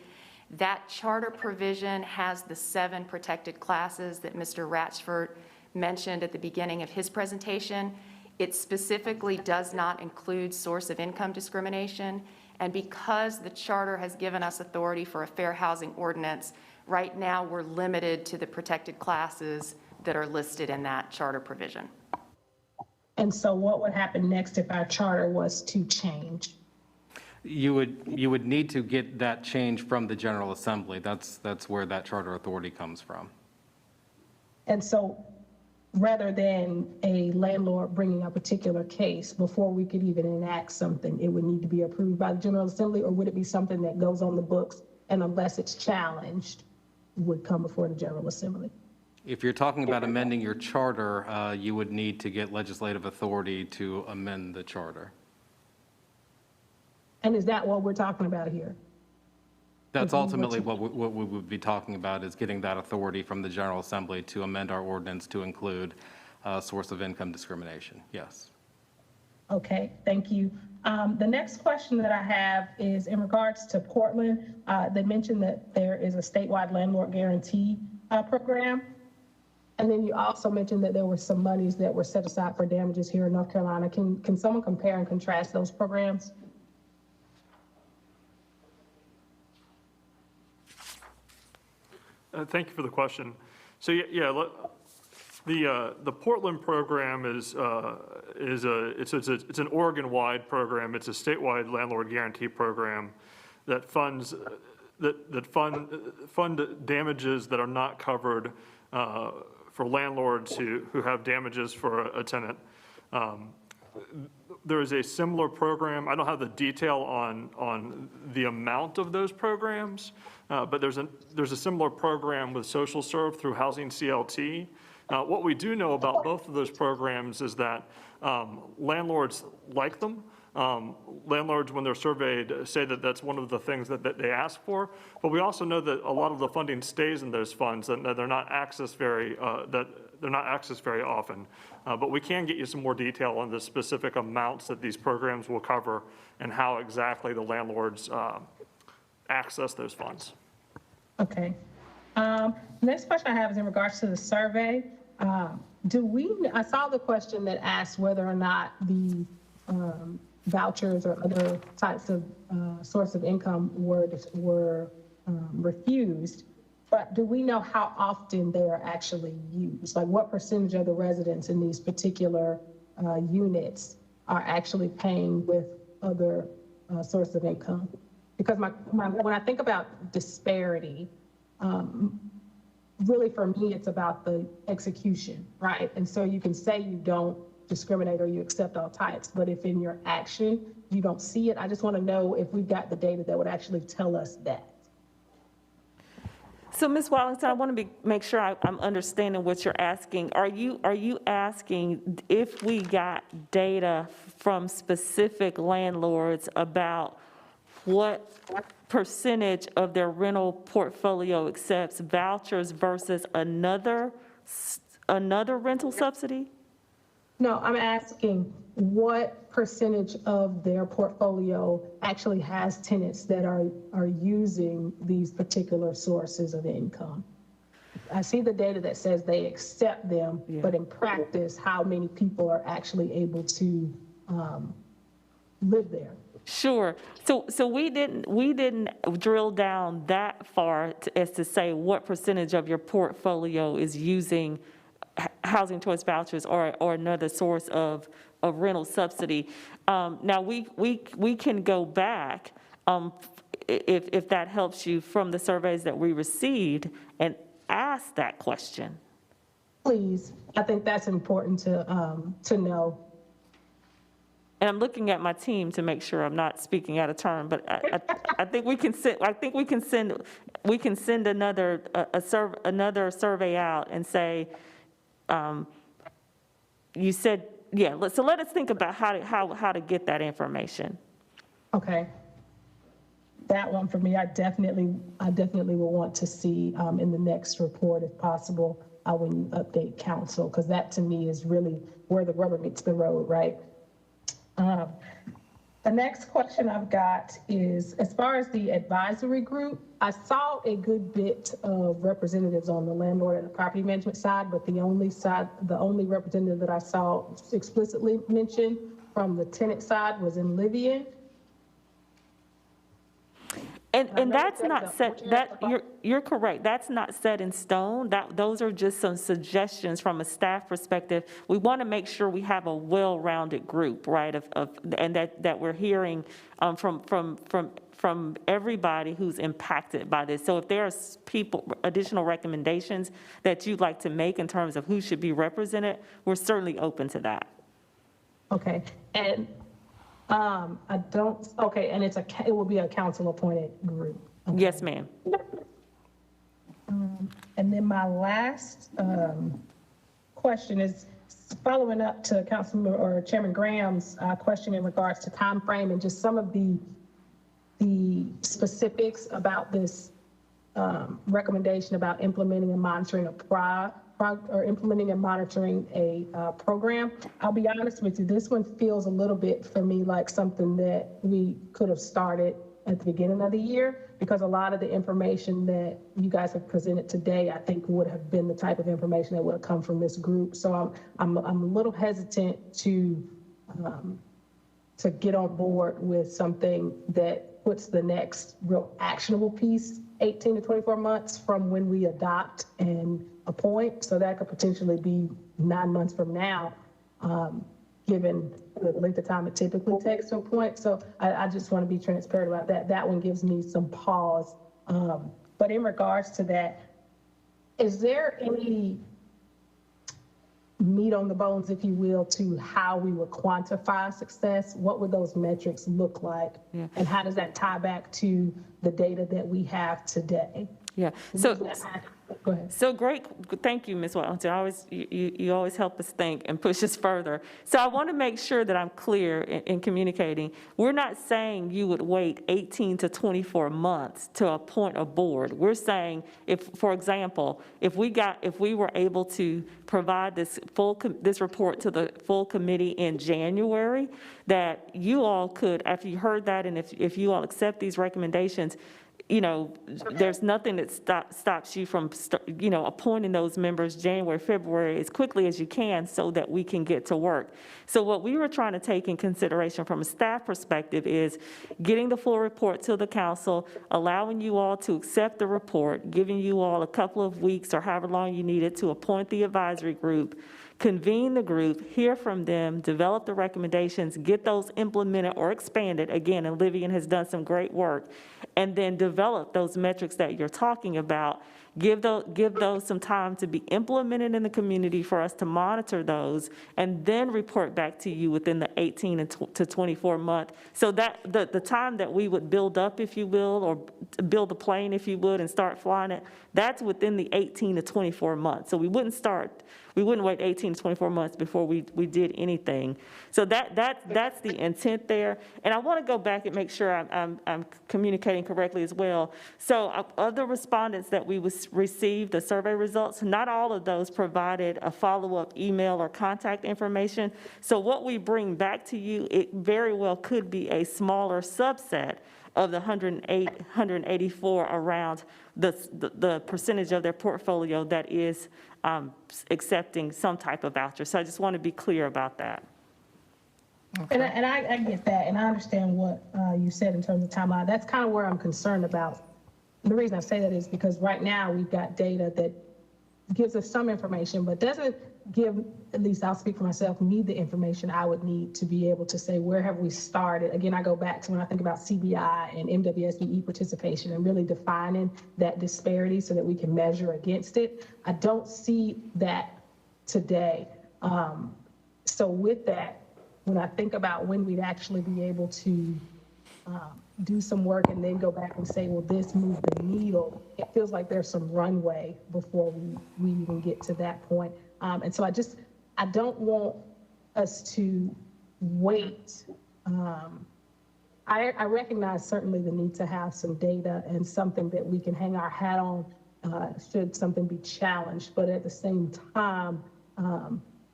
That charter provision has the 7 protected classes that Mr. Ratchford mentioned at the beginning of his presentation. It specifically does not include source of income discrimination. And because the charter has given us authority for a fair housing ordinance, right now we're limited to the protected classes that are listed in that charter provision. And so what would happen next if our charter was to change? You would need to get that change from the General Assembly. That's where that charter authority comes from. And so rather than a landlord bringing a particular case, before we could even enact something, it would need to be approved by the General Assembly, or would it be something that goes on the books and unless it's challenged, would come before the General Assembly? If you're talking about amending your charter, you would need to get legislative authority to amend the charter. And is that what we're talking about here? That's ultimately what we would be talking about, is getting that authority from the General Assembly to amend our ordinance to include source of income discrimination. Yes. Okay, thank you. The next question that I have is in regards to Portland. They mentioned that there is a statewide landlord guarantee program. And then you also mentioned that there were some monies that were set aside for damages here in North Carolina. Can someone compare and contrast those programs? Thank you for the question. So the Portland program is an Oregon-wide program. It's a statewide landlord guarantee program that funds fund damages that are not covered for landlords who have damages for a tenant. There is a similar program. I don't have the detail on the amount of those programs, but there's a similar program with Social Serve through Housing CLT. What we do know about both of those programs is that landlords like them. Landlords, when they're surveyed, say that that's one of the things that they ask for. But we also know that a lot of the funding stays in those funds, and that they're not accessed very often. But we can get you some more detail on the specific amounts that these programs will cover and how exactly the landlords access those funds. Okay. Next question I have is in regards to the survey. I saw the question that asked whether or not the vouchers or other types of source of income were refused, but do we know how often they are actually used? Like what percentage of the residents in these particular units are actually paying with other source of income? Because when I think about disparity, really for me, it's about the execution, right? And so you can say you don't discriminate or you accept all types. But if in your action, you don't see it, I just want to know if we've got the data that would actually tell us that. So, Ms. Wallington, I want to make sure I'm understanding what you're asking. Are you asking if we got data from specific landlords about what percentage of their rental portfolio accepts vouchers versus another rental subsidy? No, I'm asking what percentage of their portfolio actually has tenants that are using these particular sources of income. I see the data that says they accept them, but in practice, how many people are actually able to live there? Sure. So we didn't drill down that far as to say what percentage of your portfolio is using housing choice vouchers or another source of rental subsidy. Now, we can go back, if that helps you, from the surveys that we received and ask that question. Please, I think that's important to know. And I'm looking at my team to make sure I'm not speaking out of turn, but I think we can send another survey out and say, you said, yeah, so let us think about how to get that information. Okay. That one for me, I definitely will want to see in the next report, if possible, when you update council, because that to me is really where the rubber meets the road, right? The next question I've got is, as far as the advisory group, I saw a good bit of representatives on the landlord and the property management side, but the only representative that I saw explicitly mentioned from the tenant side was in Livian. And that's not set, you're correct, that's not set in stone. Those are just some suggestions from a staff perspective. We want to make sure we have a well-rounded group, right, and that we're hearing from everybody who's impacted by this. So if there are additional recommendations that you'd like to make in terms of who should be represented, we're certainly open to that. Okay, and and it will be a council appointed group. Okay. Yes, ma'am. And then my last question is following up to Councilman or Chairman Graham's question in regards to time frame and just some of the specifics about this recommendation about implementing and monitoring a program. I'll be honest with you, this one feels a little bit for me like something that we could have started at the beginning of the year, because a lot of the information that you guys have presented today, I think would have been the type of information that would have come from this group. So I'm a little hesitant to get on board with something that puts the next real actionable piece 18 to 24 months from when we adopt and appoint. So that could potentially be 9 months from now, given the length of time it typically takes to appoint. So I just want to be transparent about that. That one gives me some pause. But in regards to that, is there any meat on the bones, if you will, to how we would quantify success? What would those metrics look like? Yeah. And how does that tie back to the data that we have today? Yeah. Go ahead. So great. Thank you, Ms. Wellington. You always help us think and push us further. So I want to make sure that I'm clear in communicating. We're not saying you would wait 18 to 24 months to appoint a board. We're saying for example, if we were able to provide this report to the full committee in January, that you all could, after you heard that, and if you all accept these recommendations, there's nothing that stops you from, appointing those members January, February, as quickly as you can so that we can get to work. So what we were trying to take in consideration from a staff perspective is getting the full report to the council, allowing you all to accept the report, giving you all a couple of weeks or however long you needed to appoint the advisory group, convene the group, hear from them, develop the recommendations, get those implemented or expanded. Again, and Livian has done some great work. And then develop those metrics that you're talking about, Give those some time to be implemented in the community for us to monitor those, and then report back to you within the 18 to 24 month. So that the time that we would build up, if you will, or build a plane, if you would, and start flying it, that's within the 18 to 24 months. So we wouldn't wait 18 to 24 months before we did anything. So that's the intent there. And I want to go back and make sure I'm communicating correctly as well. So of the respondents that we received, the survey results, not all of those provided a follow-up email or contact information. So what we bring back to you, it very well could be a smaller subset of the 184 around the percentage of their portfolio that is accepting some type of voucher. So I just want to be clear about that. And I get that, and I understand what you said in terms of timeline. That's kind of where I'm concerned about. The reason I say that is because right now we've got data that gives us some information, but doesn't give, at least I'll speak for myself, me the information I would need to be able to say, where have we started? Again, I go back to when I think about CBI and MWSBE participation and really defining that disparity so that we can measure against it. I don't see that today. So with that, when I think about when we'd actually be able to do some work and then go back and say, well, this moved the needle, it feels like there's some runway before we even get to that point. And so I don't want us to wait. I recognize certainly the need to have some data and something that we can hang our hat on should something be challenged. But at the same time,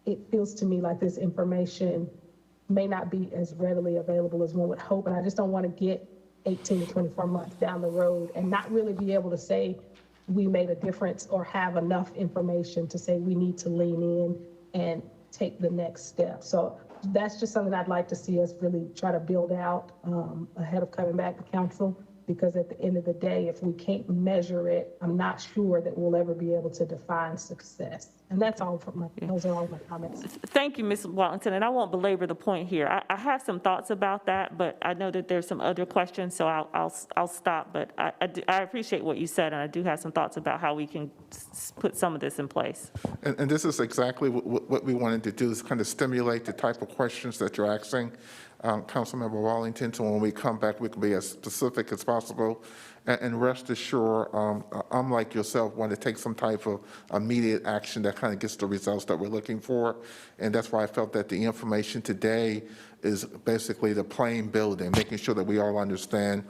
it feels to me like this information may not be as readily available as one would hope. And I just don't want to get 18 to 24 months down the road and not really be able to say we made a difference or have enough information to say we need to lean in and take the next step. So that's just something I'd like to see us really try to build out ahead of coming back to council, because at the end of the day, if we can't measure it, I'm not sure that we'll ever be able to define success. And that's all from those are all my comments. Thank you, Ms. Wellington, and I won't belabor the point here. I have some thoughts about that, but I know that there's some other questions, so I'll stop. But I appreciate what you said, and I do have some thoughts about how we can put some of this in place. And this is exactly what we wanted to do, is kind of stimulate the type of questions that you're asking, Councilmember Wellington, so when we come back, we can be as specific as possible. And rest assured, I'm like yourself, want to take some type of immediate action that kind of gets the results that we're looking for. And that's why I felt that the information today is basically the plain building, making sure that we all understand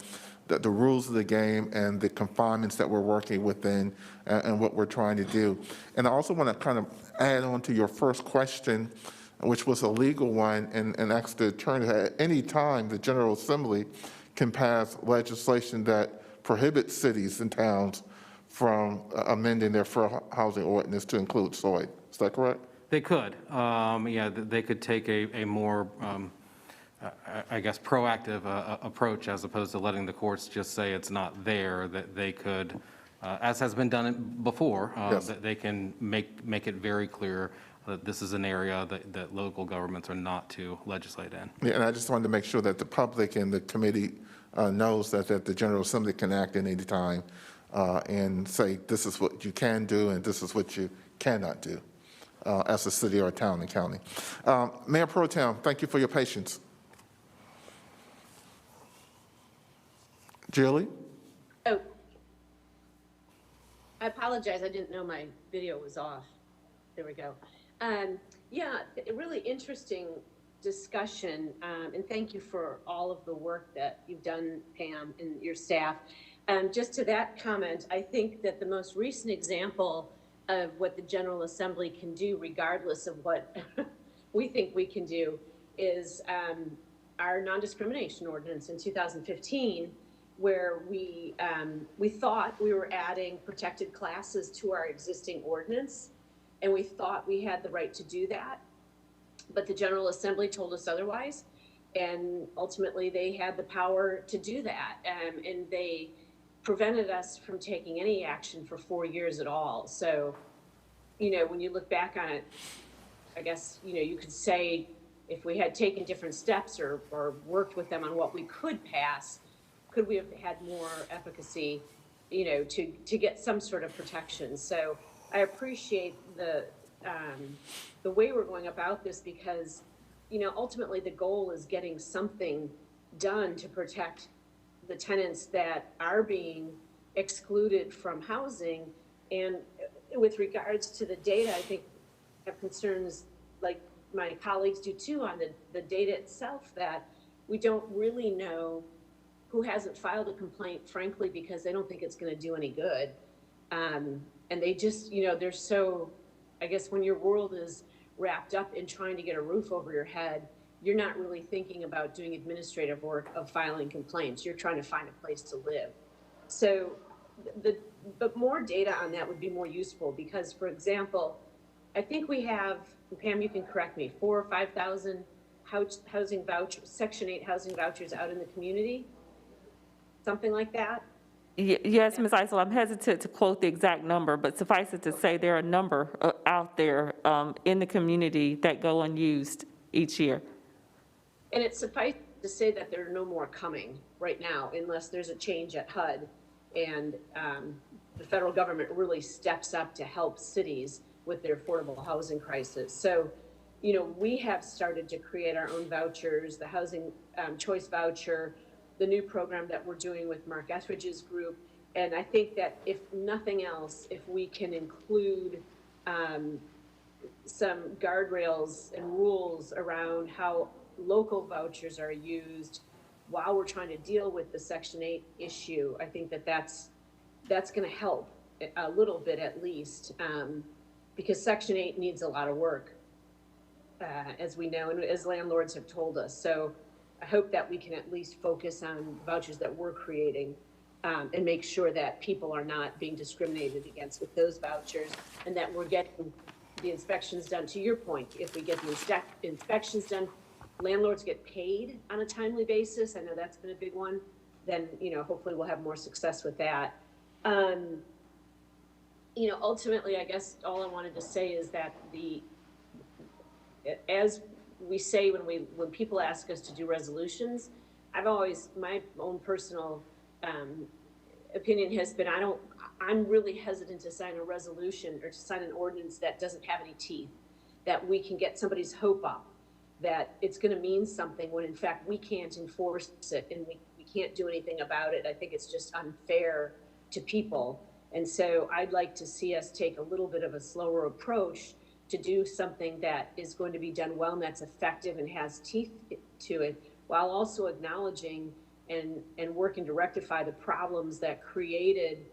the rules of the game and the confinements that we're working within and what we're trying to do. And I also want to kind of add on to your first question, which was a legal one, and ask the attorney, at any time the General Assembly can pass legislation that prohibits cities and towns from amending their fair housing ordinance to include soy. Is that correct? They could. Yeah, they could take a more, I guess, proactive approach as opposed to letting the courts just say it's not there, that they could, as has been done before, Yes. that they can make it very clear that this is an area that local governments are not to legislate in. Yeah, and I just wanted to make sure that the public and the committee knows that the General Assembly can act at any time and say, this is what you can do and this is what you cannot do as a city or a town and county. Mayor Pro Tem, thank you for your patience. Julie? Oh, I apologize. I didn't know my video was off. There we go. Yeah, a really interesting discussion, and thank you for all of the work that you've done, Pam, and your staff. Just to that comment, I think that the most recent example of what the General Assembly can do, regardless of what we think we can do, is our non-discrimination ordinance in 2015, where we thought we were adding protected classes to our existing ordinance, and we thought we had the right to do that. But the General Assembly told us otherwise, and ultimately they had the power to do that, and they prevented us from taking any action for 4 years at all. So, you know, when you look back on it, I guess, you know, you could say if we had taken different steps or worked with them on what we could pass, could we have had more efficacy? to get some sort of protection. So I appreciate the way we're going about this because, ultimately the goal is getting something done to protect the tenants that are being excluded from housing. And with regards to the data, I think I have concerns like my colleagues do too on the data itself, that we don't really know who hasn't filed a complaint, frankly, because they don't think it's going to do any good. And they just, they're so, I guess when your world is wrapped up in trying to get a roof over your head, you're not really thinking about doing administrative work of filing complaints. You're trying to find a place to live. So but more data on that would be more useful because, for example, I think we have, Pam, you can correct me, 4,000 or 5,000 housing vouchers, Section 8 housing vouchers out in the community, something like that. Yes, Ms. Isel, I'm hesitant to quote the exact number, but suffice it to say there are a number out there in the community that go unused each year. And it's suffice to say that there are no more coming right now unless there's a change at HUD and the federal government really steps up to help cities with their affordable housing crisis. So, we have started to create our own vouchers, the housing choice voucher, the new program that we're doing with Mark Etheridge's group. And I think that if nothing else, if we can include some guardrails and rules around how local vouchers are used while we're trying to deal with the Section 8 issue, I think that that's going to help a little bit at least, because Section 8 needs a lot of work, as we know, and as landlords have told us. So I hope that we can at least focus on vouchers that we're creating and make sure that people are not being discriminated against with those vouchers and that we're getting the inspections done. To your point, if we get the inspections done, landlords get paid on a timely basis. I know that's been a big one. Then, hopefully we'll have more success with that. Ultimately, I guess all I wanted to say is that as we say when people ask us to do resolutions, my own personal opinion has been I'm really hesitant to sign a resolution or to sign an ordinance that doesn't have any teeth, that we can get somebody's hope up, that it's going to mean something when in fact we can't enforce it and we can't do anything about it. I think it's just unfair to people. And so I'd like to see us take a little bit of a slower approach to do something that is going to be done well and that's effective and has teeth to it, while also acknowledging and working to rectify the problems that created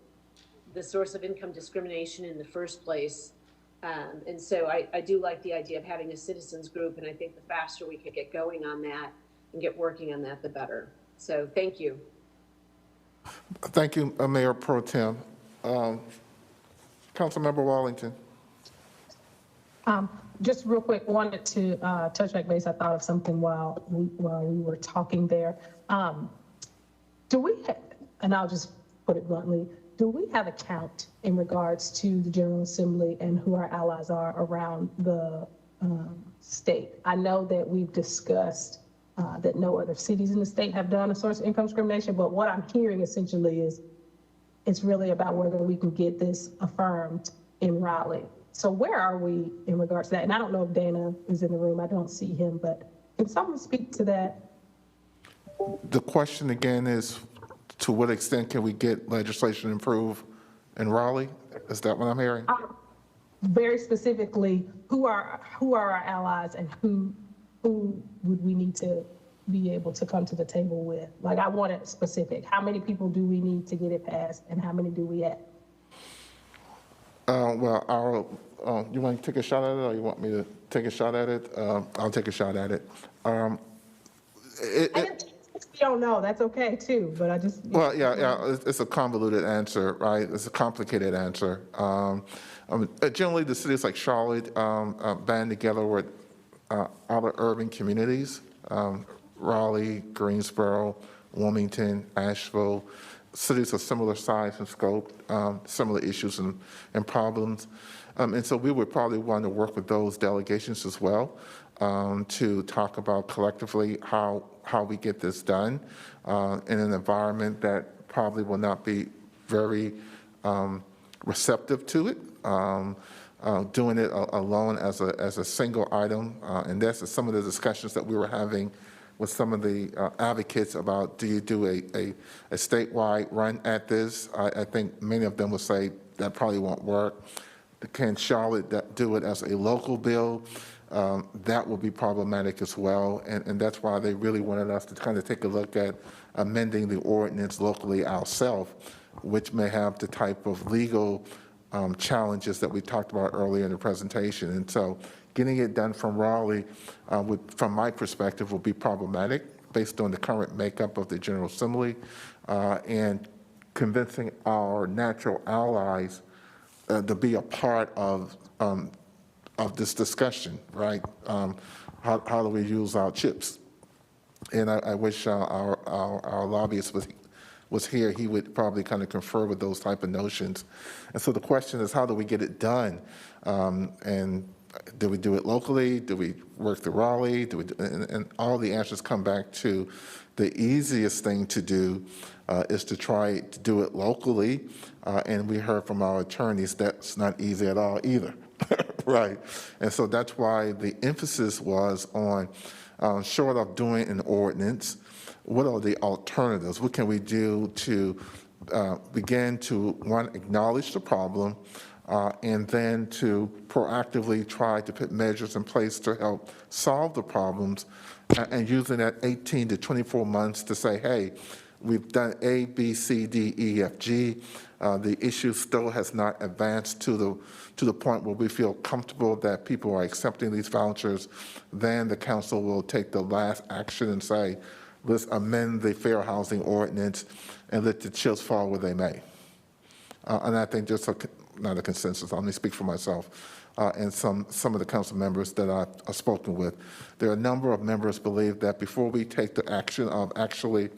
the source of income discrimination in the first place. And so I do like the idea of having a citizens group, and I think the faster we could get going on that and get working on that, the better. So thank you. Thank you, Mayor Pro Tem. Councilmember Wallington. Just real quick, wanted to touch back base. I thought of something while we were talking there. Do we, and I'll just put it bluntly, do we have a count in regards to the General Assembly and who our allies are around the state? I know that we've discussed that no other cities in the state have done a source of income discrimination, but what I'm hearing essentially is it's really about whether we can get this affirmed in Raleigh. So where are we in regards to that? And I don't know if Dana is in the room. I don't see him, but can someone speak to that? The question again is, to what extent can we get legislation improved in Raleigh? Is that what I'm hearing? Very specifically, who are our allies and who would we need to be able to come to the table with? Like, I want it specific. How many people do we need to get it passed and how many do we have? You want to take a shot at it, or you want me to take a shot at it? I'll take a shot at it. We don't know. That's okay too, but I just. Well, yeah, it's a convoluted answer, right? It's a complicated answer. Generally, the cities like Charlotte band together with other urban communities, Raleigh, Greensboro, Wilmington, Asheville, cities of similar size and scope, similar issues and problems. And so we would probably want to work with those delegations as well to talk about collectively how we get this done in an environment that probably will not be very receptive to it. Doing it alone as a single item, and that's some of the discussions that we were having with some of the advocates about, do you do a statewide run at this? I think many of them will say that probably won't work. Can Charlotte do it as a local bill? That will be problematic as well, and that's why they really wanted us to kind of take a look at amending the ordinance locally ourselves, which may have the type of legal challenges that we talked about earlier in the presentation. And so getting it done from Raleigh, from my perspective, will be problematic based on the current makeup of the General Assembly, and convincing our natural allies to be a part of this discussion, right? How do we use our chips? And I wish our lobbyist was here, he would probably kind of confer with those type of notions. And so the question is, how do we get it done? And do we do it locally? Do we work through Raleigh? And all the answers come back to the easiest thing to do is to try to do it locally. And we heard from our attorneys that's not easy at all either, right? And so that's why the emphasis was on, short of doing an ordinance, what are the alternatives? What can we do to begin to, one, acknowledge the problem, and then to proactively try to put measures in place to help solve the problems, and using that 18 to 24 months to say, hey, we've done A, B, C, D, E, F, G. The issue still has not advanced to the point where we feel comfortable that people are accepting these vouchers. Then the council will take the last action and say, let's amend the fair housing ordinance and let the chips fall where they may. And I think just not a consensus, I'm going to speak for myself, and some of the council members that I've spoken with. There are a number of members believe that before we take the action of actually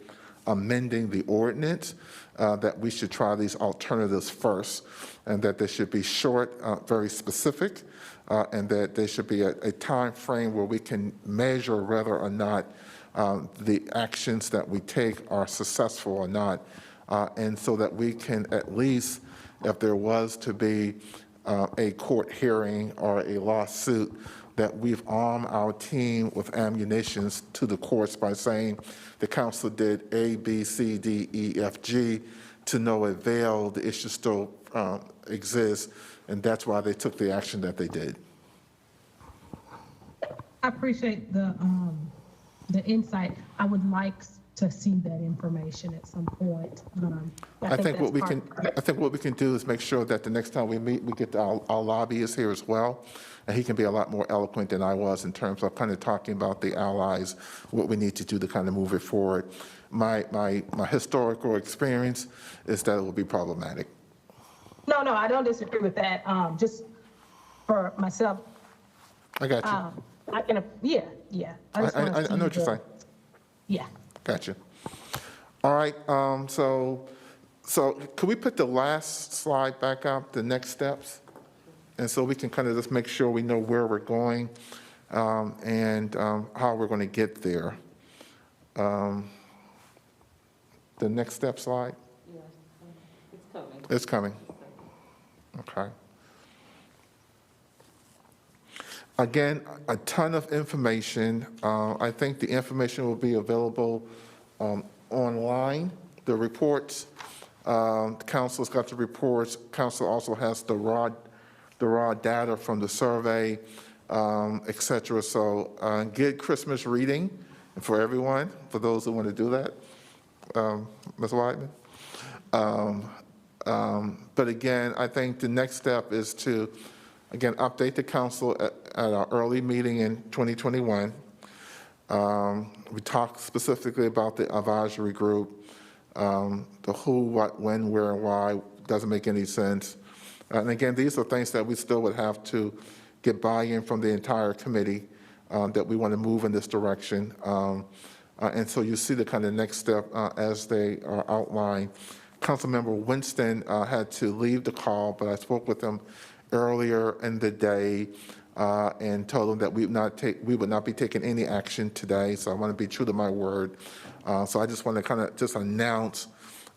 amending the ordinance, that we should try these alternatives first, and that they should be short, very specific, and that there should be a time frame where we can measure whether or not the actions that we take are successful or not, and so that we can at least, if there was to be a court hearing or a lawsuit, that we've armed our team with ammunitions to the courts by saying the council did A, B, C, D, E, F, G, to no avail, the issue still exists, and that's why they took the action that they did. I appreciate the insight. I would like to see that information at some point. I think what we that's can do is make sure that the next time we meet, we get our lobbyist here as well, and he can be a lot more eloquent than I was in terms of kind of talking about the allies, what we need to do to kind of move it forward. My historical experience is that it will be problematic. No, I don't disagree with that. Just for myself. I got you. I can, yeah. I know what you're saying. Yeah. Gotcha. All right, so could we put the last slide back up, the next steps? And so we can kind of just make sure we know where we're going, and how we're going to get there. The next step slide? Yeah, it's coming. It's coming. Okay. Again, a ton of information. I think the information will be available online. The reports, the council's got the reports. Council also has the raw data from the survey, et cetera. So good Christmas reading for everyone, for those who want to do that. Ms. Whiteman? But again, I think the next step is to, again, update the council at our early meeting in 2021. We talked specifically about the advisory group, the who, what, when, where, and why doesn't make any sense. And again, these are things that we still would have to get buy-in from the entire committee, that we want to move in this direction. And so you see the kind of next step as they are outlined. Councilmember Winston had to leave the call, but I spoke with him earlier in the day and told him that we would not be taking any action today. So I want to be true to my word. So I just want to kind of just announce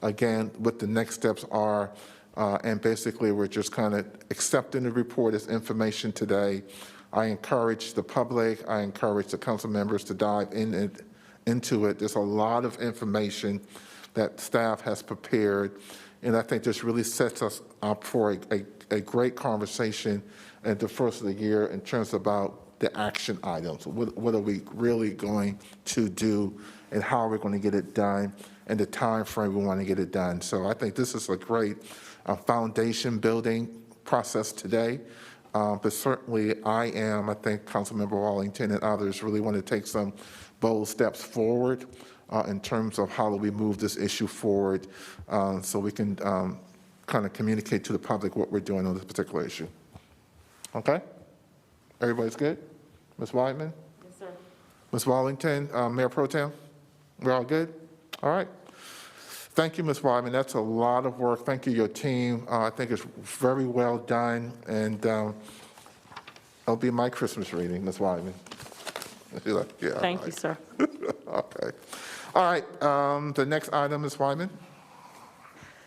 again, what the next steps are. And basically, we're just kind of accepting the report as information today. I encourage the public, I encourage the council members to dive into it. There's a lot of information that staff has prepared, and I think this really sets us up for a great conversation at the first of the year in terms about the action items. What are we really going to do, and how are we going to get it done, and the time frame we want to get it done. So I think this is a great foundation building process today. But certainly I think Councilmember Wallington and others really want to take some bold steps forward in terms of how do we move this issue forward so we can kind of communicate to the public what we're doing on this particular issue. Okay? Everybody's good? Ms. Weidman? Yes, sir. Ms. Wallington, Mayor Pro Tem? We're all good? All right. Thank you, Ms. Wyman. That's a lot of work. Thank you, your team. I think it's very well done, and it'll be my Christmas reading, Ms. Wyman. Yeah, Thank you, sir. Okay. All right. The next item, Ms. Wyman.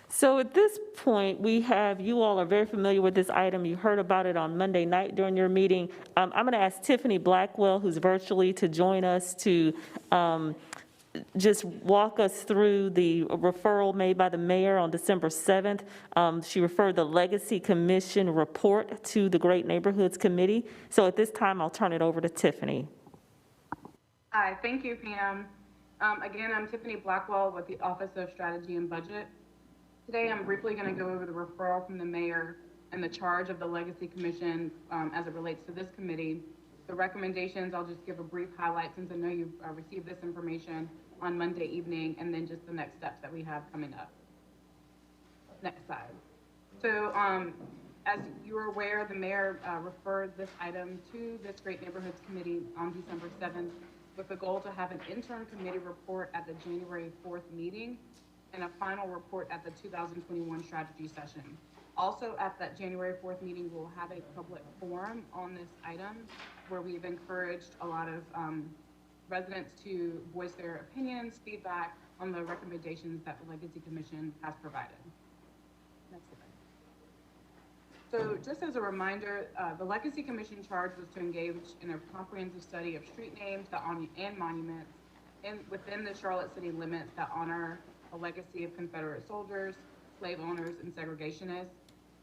So at this point, you all are very familiar with this item. You heard about it on Monday night during your meeting. I'm going to ask Tiffany Blackwell, who's virtually, to join us to just walk us through the referral made by the mayor on December 7th. She referred the Legacy Commission report to the Great Neighborhoods Committee. So at this time, I'll turn it over to Tiffany. Hi, thank you, Pam. Again, I'm Tiffany Blackwell with the Office of Strategy and Budget. Today, I'm briefly going to go over the referral from the mayor and the charge of the Legacy Commission as it relates to this committee. The recommendations, I'll just give a brief highlight since I know you've received this information on Monday evening, and then just the next steps that we have coming up. Next slide. So as you're aware, the mayor referred this item to this Great Neighborhoods Committee on December 7th with the goal to have an interim committee report at the January 4th meeting and a final report at the 2021 strategy session. Also at that January 4th meeting, we'll have a public forum on this item where we've encouraged a lot of residents to voice their opinions, feedback on the recommendations that the Legacy Commission has provided. Next slide. So just as a reminder, the Legacy Commission charge was to engage in a comprehensive study of street names and monuments within the Charlotte city limits that honor a legacy of Confederate soldiers, slave owners, and segregationists.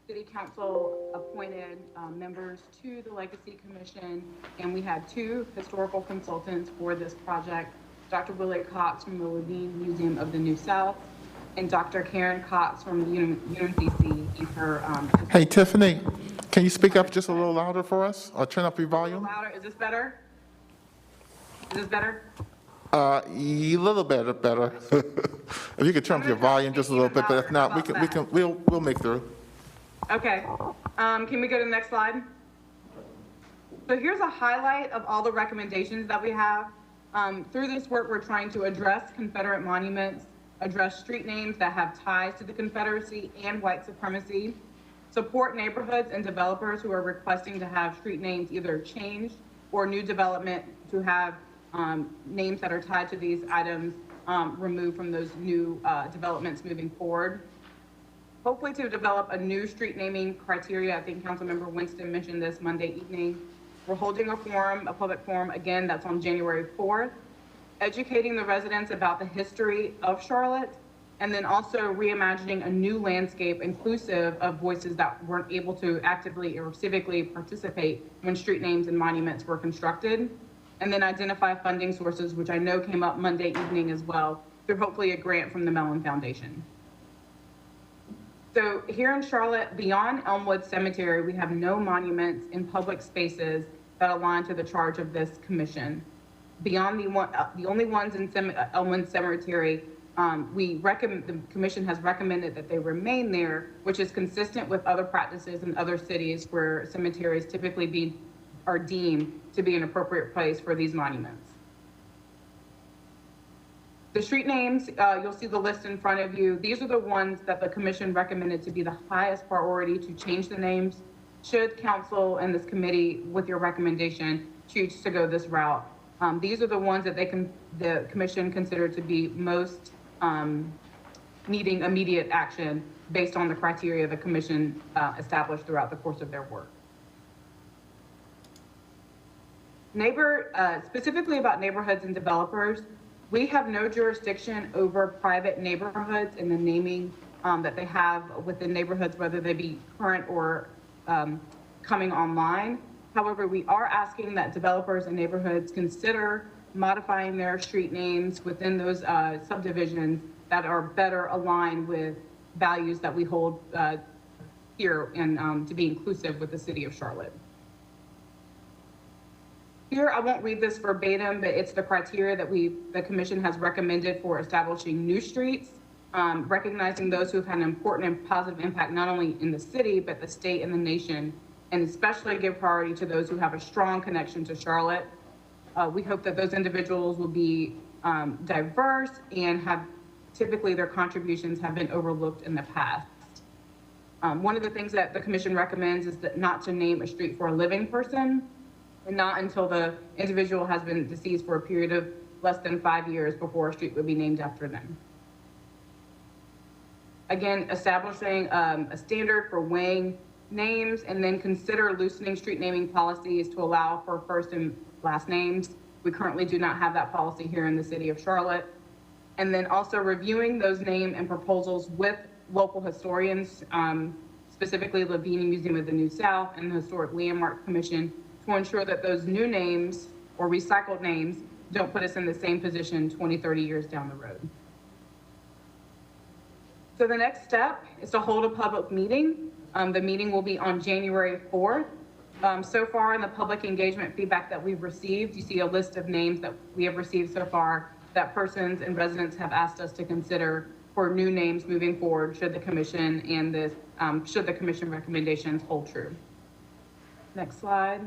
City Council appointed members to the Legacy Commission, and we had 2 historical consultants for this project, Dr. Willard Cox from the Levine Museum of the New South, and Dr. Karen Cox from UMCC in her... Hey, Tiffany, can you speak up just a little louder for us, or turn up your volume? Louder, is this better? Is this better? A little better. If you could turn up your volume just a little bit, but if not, we'll make through. Okay, can we go to the next slide? So here's a highlight of all the recommendations that we have. Through this work, we're trying to address Confederate monuments, address street names that have ties to the Confederacy and white supremacy, support neighborhoods and developers who are requesting to have street names either changed or new development to have names that are tied to these items removed from those new developments moving forward. Hopefully to develop a new street naming criteria. I think Councilmember Winston mentioned this Monday evening. We're holding a public forum, again, that's on January 4th, educating the residents about the history of Charlotte, and then also reimagining a new landscape inclusive of voices that weren't able to actively or civically participate when street names and monuments were constructed, and then identify funding sources, which I know came up Monday evening as well, through hopefully a grant from the Mellon Foundation. So here in Charlotte, beyond Elmwood Cemetery, we have no monuments in public spaces that align to the charge of this commission. Beyond the only ones in Elmwood Cemetery, the commission has recommended that they remain there, which is consistent with other practices in other cities where cemeteries typically are deemed to be an appropriate place for these monuments. The street names, you'll see the list in front of you. These are the ones that the commission recommended to be the highest priority to change the names. Should council and this committee, with your recommendation, choose to go this route. These are the ones that the commission considered to be most needing immediate action based on the criteria the commission established throughout the course of their work. Specifically about neighborhoods and developers, we have no jurisdiction over private neighborhoods and the naming that they have within neighborhoods, whether they be current or coming online. However, we are asking that developers and neighborhoods consider modifying their street names within those subdivisions that are better aligned with values that we hold here and to be inclusive with the city of Charlotte. Here, I won't read this verbatim, but it's the criteria that the commission has recommended for establishing new streets, recognizing those who have had an important and positive impact not only in the city, but the state and the nation, and especially give priority to those who have a strong connection to Charlotte. We hope that those individuals will be diverse and have typically their contributions have been overlooked in the past. One of the things that the commission recommends is that not to name a street for a living person, and not until the individual has been deceased for a period of less than 5 years before a street would be named after them. Again, establishing a standard for weighing names, and then consider loosening street naming policies to allow for first and last names. We currently do not have that policy here in the city of Charlotte. And then also reviewing those name and proposals with local historians, specifically Lavini Museum of the New South and the Historic Landmark Commission, to ensure that those new names or recycled names don't put us in the same position 20, 30 years down the road. So the next step is to hold a public meeting. The meeting will be on January 4th. So far in the public engagement feedback that we've received, you see a list of names that we have received so far that persons and residents have asked us to consider for new names moving forward should the commission should the commission recommendations hold true. Next slide.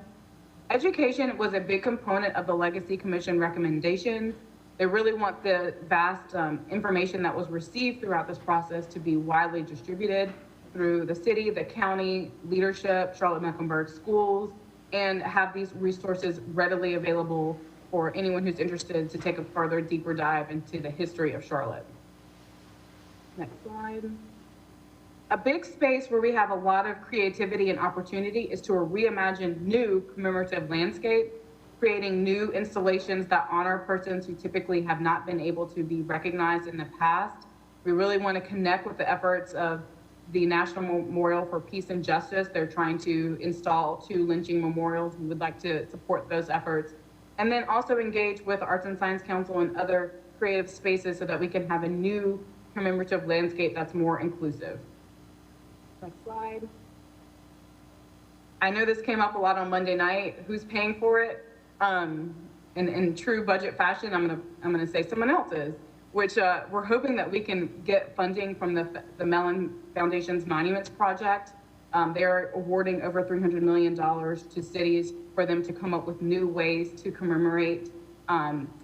Education was a big component of the Legacy Commission recommendation. They really want the vast information that was received throughout this process to be widely distributed through the city, the county, leadership, Charlotte-Mecklenburg schools, and have these resources readily available for anyone who's interested to take a further, deeper dive into the history of Charlotte. Next slide. A big space where we have a lot of creativity and opportunity is to reimagine new commemorative landscape, creating new installations that honor persons who typically have not been able to be recognized in the past. We really want to connect with the efforts of the National Memorial for Peace and Justice. They're trying to install 2 lynching memorials. We would like to support those efforts. And then also engage with Arts and Science Council and other creative spaces so that we can have a new commemorative landscape that's more inclusive. Next slide. I know this came up a lot on Monday night. Who's paying for it? In true budget fashion, I'm gonna say someone else is, which we're hoping that we can get funding from the Mellon Foundation's Monuments Project. They're awarding over $300 million to cities for them to come up with new ways to commemorate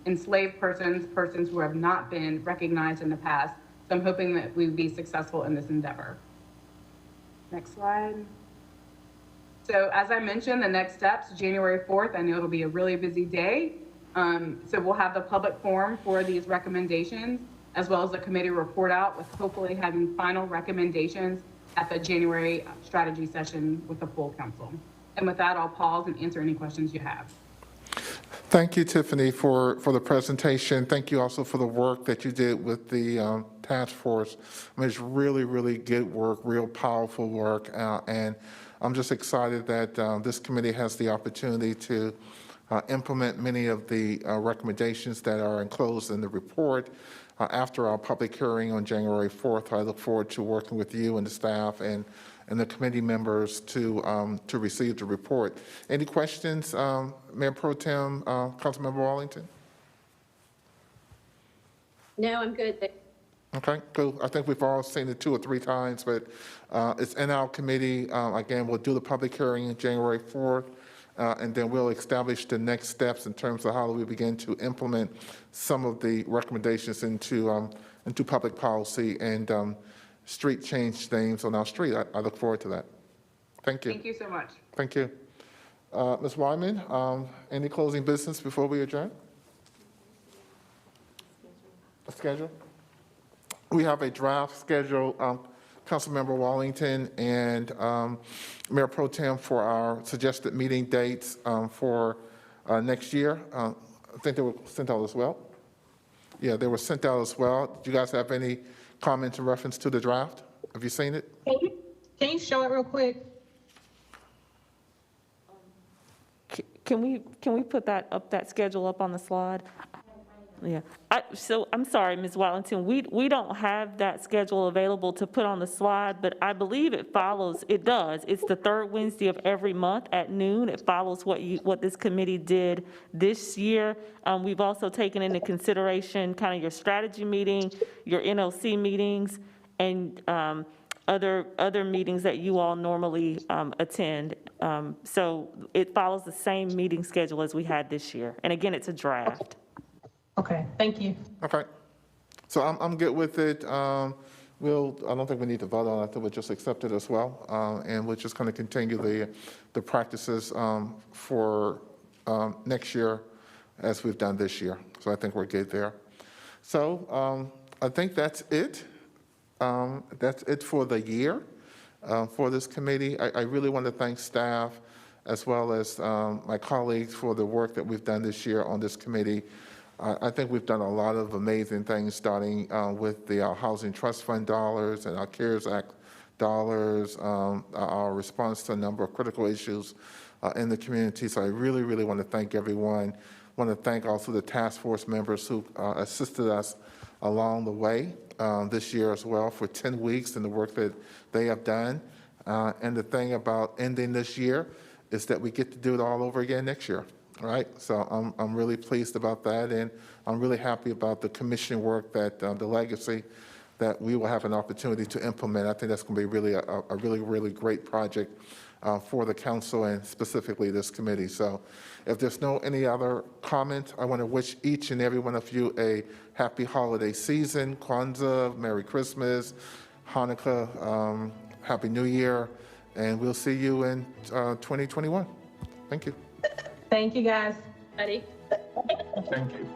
enslaved persons who have not been recognized in the past. So I'm hoping that we would be successful in this endeavor. Next slide. So as I mentioned, the next steps, January 4th, I know it'll be a really busy day. So we'll have the public forum for these recommendations, as well as the committee report out with hopefully having final recommendations at the January strategy session with the full council. And with that, I'll pause and answer any questions you have. Thank you, Tiffany, for the presentation. Thank you also for the work that you did with the task force. I mean, it's really, really good work, real powerful work. And I'm just excited that this committee has the opportunity to implement many of the recommendations that are enclosed in the report. After our public hearing on January 4th, I look forward to working with you and the staff and the committee members to receive the report. Any questions, Mayor Pro Tem, Councilmember Wallington? No, I'm good. Okay, cool. I think we've all seen it 2 or 3 times, but it's in our committee. Again, we'll do the public hearing on January 4th, and then we'll establish the next steps in terms of how we begin to implement some of the recommendations into public policy and street change names on our street. I look forward to that. Thank you. Thank you so much. Thank you. Ms. Wyman, any closing business before we adjourn? A schedule? we have a draft schedule, Councilmember Wallington and Mayor Pro Tem, for our suggested meeting dates for next year. I think they were sent out as well. Yeah, they were sent out as well. Do you guys have any comments in reference to the draft? Have you seen it? Can you show it real quick? Can we put that schedule up on the slide? Yeah, so I'm sorry, Ms. Wellington, we don't have that schedule available to put on the slide, but I believe it follows, it does. It's the third Wednesday of every month at noon. It follows what this committee did this year. We've also taken into consideration kind of your strategy meeting, your NOC meetings, and other meetings that you all normally attend. So it follows the same meeting schedule as we had this year. And again, it's a draft. Okay, thank you. Okay. So I'm good with it. I don't think we need to vote on it. I think we'll just accept it as well. And we're just going to continue the practices for next year as we've done this year. So I think we're good there. So I think that's it. That's it for the year for this committee. I really want to thank staff as well as my colleagues for the work that we've done this year on this committee. I think we've done a lot of amazing things, starting with the Housing Trust Fund dollars and our CARES Act dollars, our response to a number of critical issues in the community. So I really, really want to thank everyone. I want to thank also the task force members who assisted us along the way this year as well for 10 weeks and the work that they have done. And the thing about ending this year is that we get to do it all over again next year. Right, so I'm really pleased about that, and I'm really happy about the commission work that the legacy that we will have an opportunity to implement. I think that's going to be really a really great project for the council and specifically this committee. So, if there's no any other comments, I want to wish each and every one of you a happy holiday season, Kwanzaa, Merry Christmas, Hanukkah, Happy New Year, and we'll see you in 2021. Thank you. Thank you, guys. Ready? Thank you.